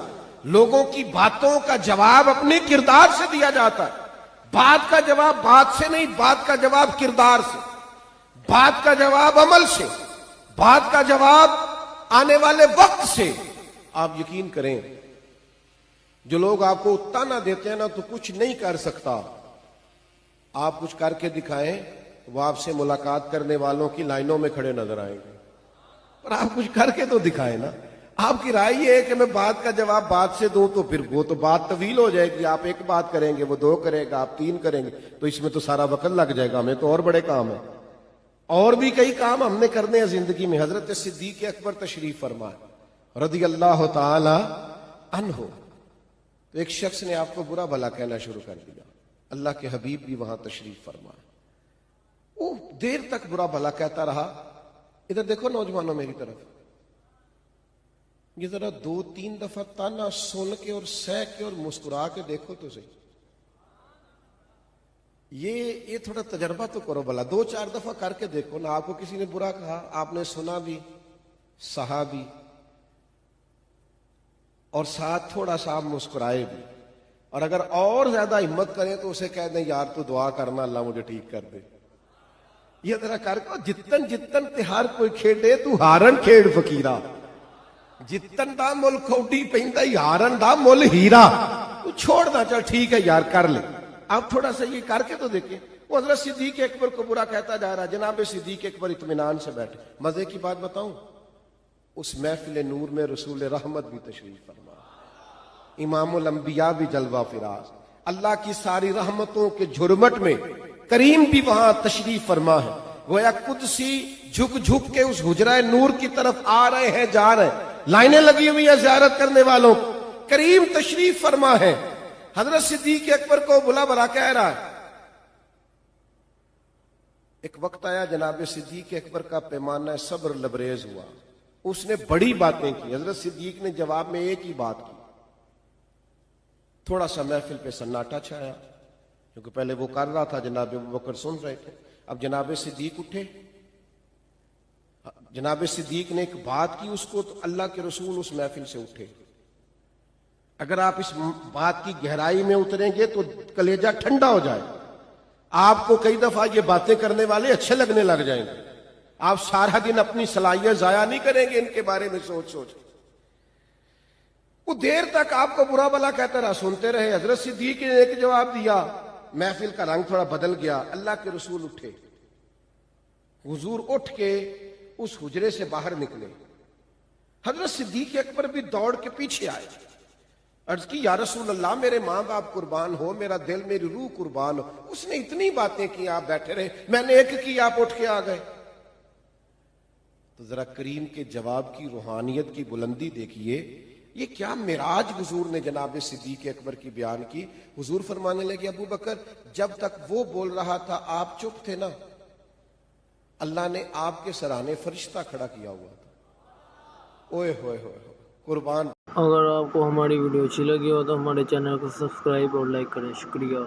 لوگوں کی باتوں کا جواب اپنے کردار سے دیا جاتا ہے. بات کا جواب بات سے نہیں, بات کا جواب کردار سے, بات کا جواب عمل سے, بات کا جواب آنے والے وقت سے. آپ یقین کریں جو لوگ آپ کو تانا دیتے ہیں نا تو کچھ نہیں کر سکتا, آپ کچھ کر کے دکھائیں, وہ آپ سے ملاقات کرنے والوں کی لائنوں میں کھڑے نظر آئیں گے. پر آپ کچھ کر کے تو دکھائیں نا. آپ کی رائے یہ ہے کہ میں بات کا جواب بات سے دوں تو پھر وہ تو بات طویل ہو جائے گی. آپ ایک بات کریں گے, وہ 2 کرے گا, آپ 3 کریں گے, تو اس میں تو سارا وقت لگ جائے گا, ہمیں تو اور بڑے کام ہے. اور بھی کئی کام ہم نے کرنے ہیں زندگی میں. حضرت صدیق اکبر تشریف فرما رضی اللہ تعالی عنہ. تو ایک شخص نے آپ کو برا بھلا کہنا شروع کر دیا. اللہ کے حبیب بھی وہاں تشریف فرما. وہ دیر تک برا بھلا کہتا رہا. ادھر دیکھو نوجوانوں میری طرف, یہ ذرا 2-3 دفعہ تانا سن کے اور سہ کے اور مسکرا کے دیکھو تو صحیح. یہ تھوڑا تجربہ تو کرو بھلا, 2-4 دفعہ کر کے دیکھو نا. آپ کو کسی نے برا کہا, آپ نے سنا بھی, سہا بھی, اور ساتھ تھوڑا سا آپ مسکرائے بھی. اور اگر اور زیادہ ہمت کریں تو اسے کہہ دیں یار تو دعا کرنا اللہ مجھے ٹھیک کر دے. یہ ذرا کر کے جتن تہار کوئی کھیڈے تو ہارن کھیڑ فقیرا, جتن دا مل کوڈی پیندا ہارن دا مل ہیرا. تو چھوڑ دا, چل ٹھیک ہے یار کر لے. آپ تھوڑا سا یہ کر کے تو دیکھیں. وہ حضرت صدیق اکبر کو برا کہتا جا رہا. جناب صدیق اکبر اطمینان سے بیٹھے. مزے کی بات بتاؤں, اس محفل نور میں رسول رحمت بھی تشریف فرما, امام الانبیاء بھی جلوہ فراز, اللہ کی ساری رحمتوں کے جھرمٹ میں کریم بھی وہاں تشریف فرما ہے. گویا قدسی جھک جھک کے اس حجرہ نور کی طرف آ رہے ہیں, جا رہے ہیں. لائنیں لگی ہوئی ہیں زیارت کرنے والوں. کریم تشریف فرما ہے. حضرت صدیق اکبر کو بلا بلا کہہ رہا ہے. ایک وقت آیا جناب صدیق اکبر کا پیمانہ صبر لبریز ہوا. اس نے بڑی باتیں کی. حضرت صدیق نے جواب میں ایک ہی بات کی. تھوڑا سا محفل پہ سناٹا چھایا, کیونکہ پہلے وہ کر رہا تھا, جناب ابوبکر سن رہے تھے. اب جناب صدیق اٹھے. جناب صدیق نے ایک بات کی, اس کو تو اللہ کے رسول اس محفل سے اٹھے. اگر آپ اس بات کی گہرائی میں اتریں گے تو کلیجہ ٹھنڈا ہو جائے. آپ کو کئی دفعہ یہ باتیں کرنے والے اچھے لگنے لگ جائیں گے. آپ سارا دن اپنی صلاحیت ضائع نہیں کریں گے ان کے بارے میں سوچ سوچ. وہ دیر تک آپ کو برا بلا کہتا رہا, سنتے رہے. حضرت صدیق نے ایک جواب دیا, محفل کا رنگ تھوڑا بدل گیا. اللہ کے رسول اٹھے. حضور اٹھ کے اس حجرے سے باہر نکلے. حضرت صدیق اکبر بھی دوڑ کے پیچھے آئے. عرض کی یا رسول اللہ, میرے ماں باپ قربان ہو, میرا دل میری روح قربان ہو. اس نے اتنی باتیں کی, آپ بیٹھے رہے. میں نے ایک کی, آپ اٹھ کے آ گئے. تو ذرا کریم کے جواب کی روحانیت کی بلندی دیکھیے. یہ کیا معراج حضور نے جناب صدیق اکبر کی بیان کی. حضور فرمانے لگے ابو بکر, جب تک وہ بول رہا تھا آپ چپ تھے نا, اللہ نے آپ کے سرانے فرشتہ کھڑا کیا ہوا تھا. اوئے ہوئے ہوئے قربان. اگر آپ کو ہماری ویڈیو اچھی لگی ہو تو ہمارے چینل کو سبسکرائب اور لائک کریں. شکریہ.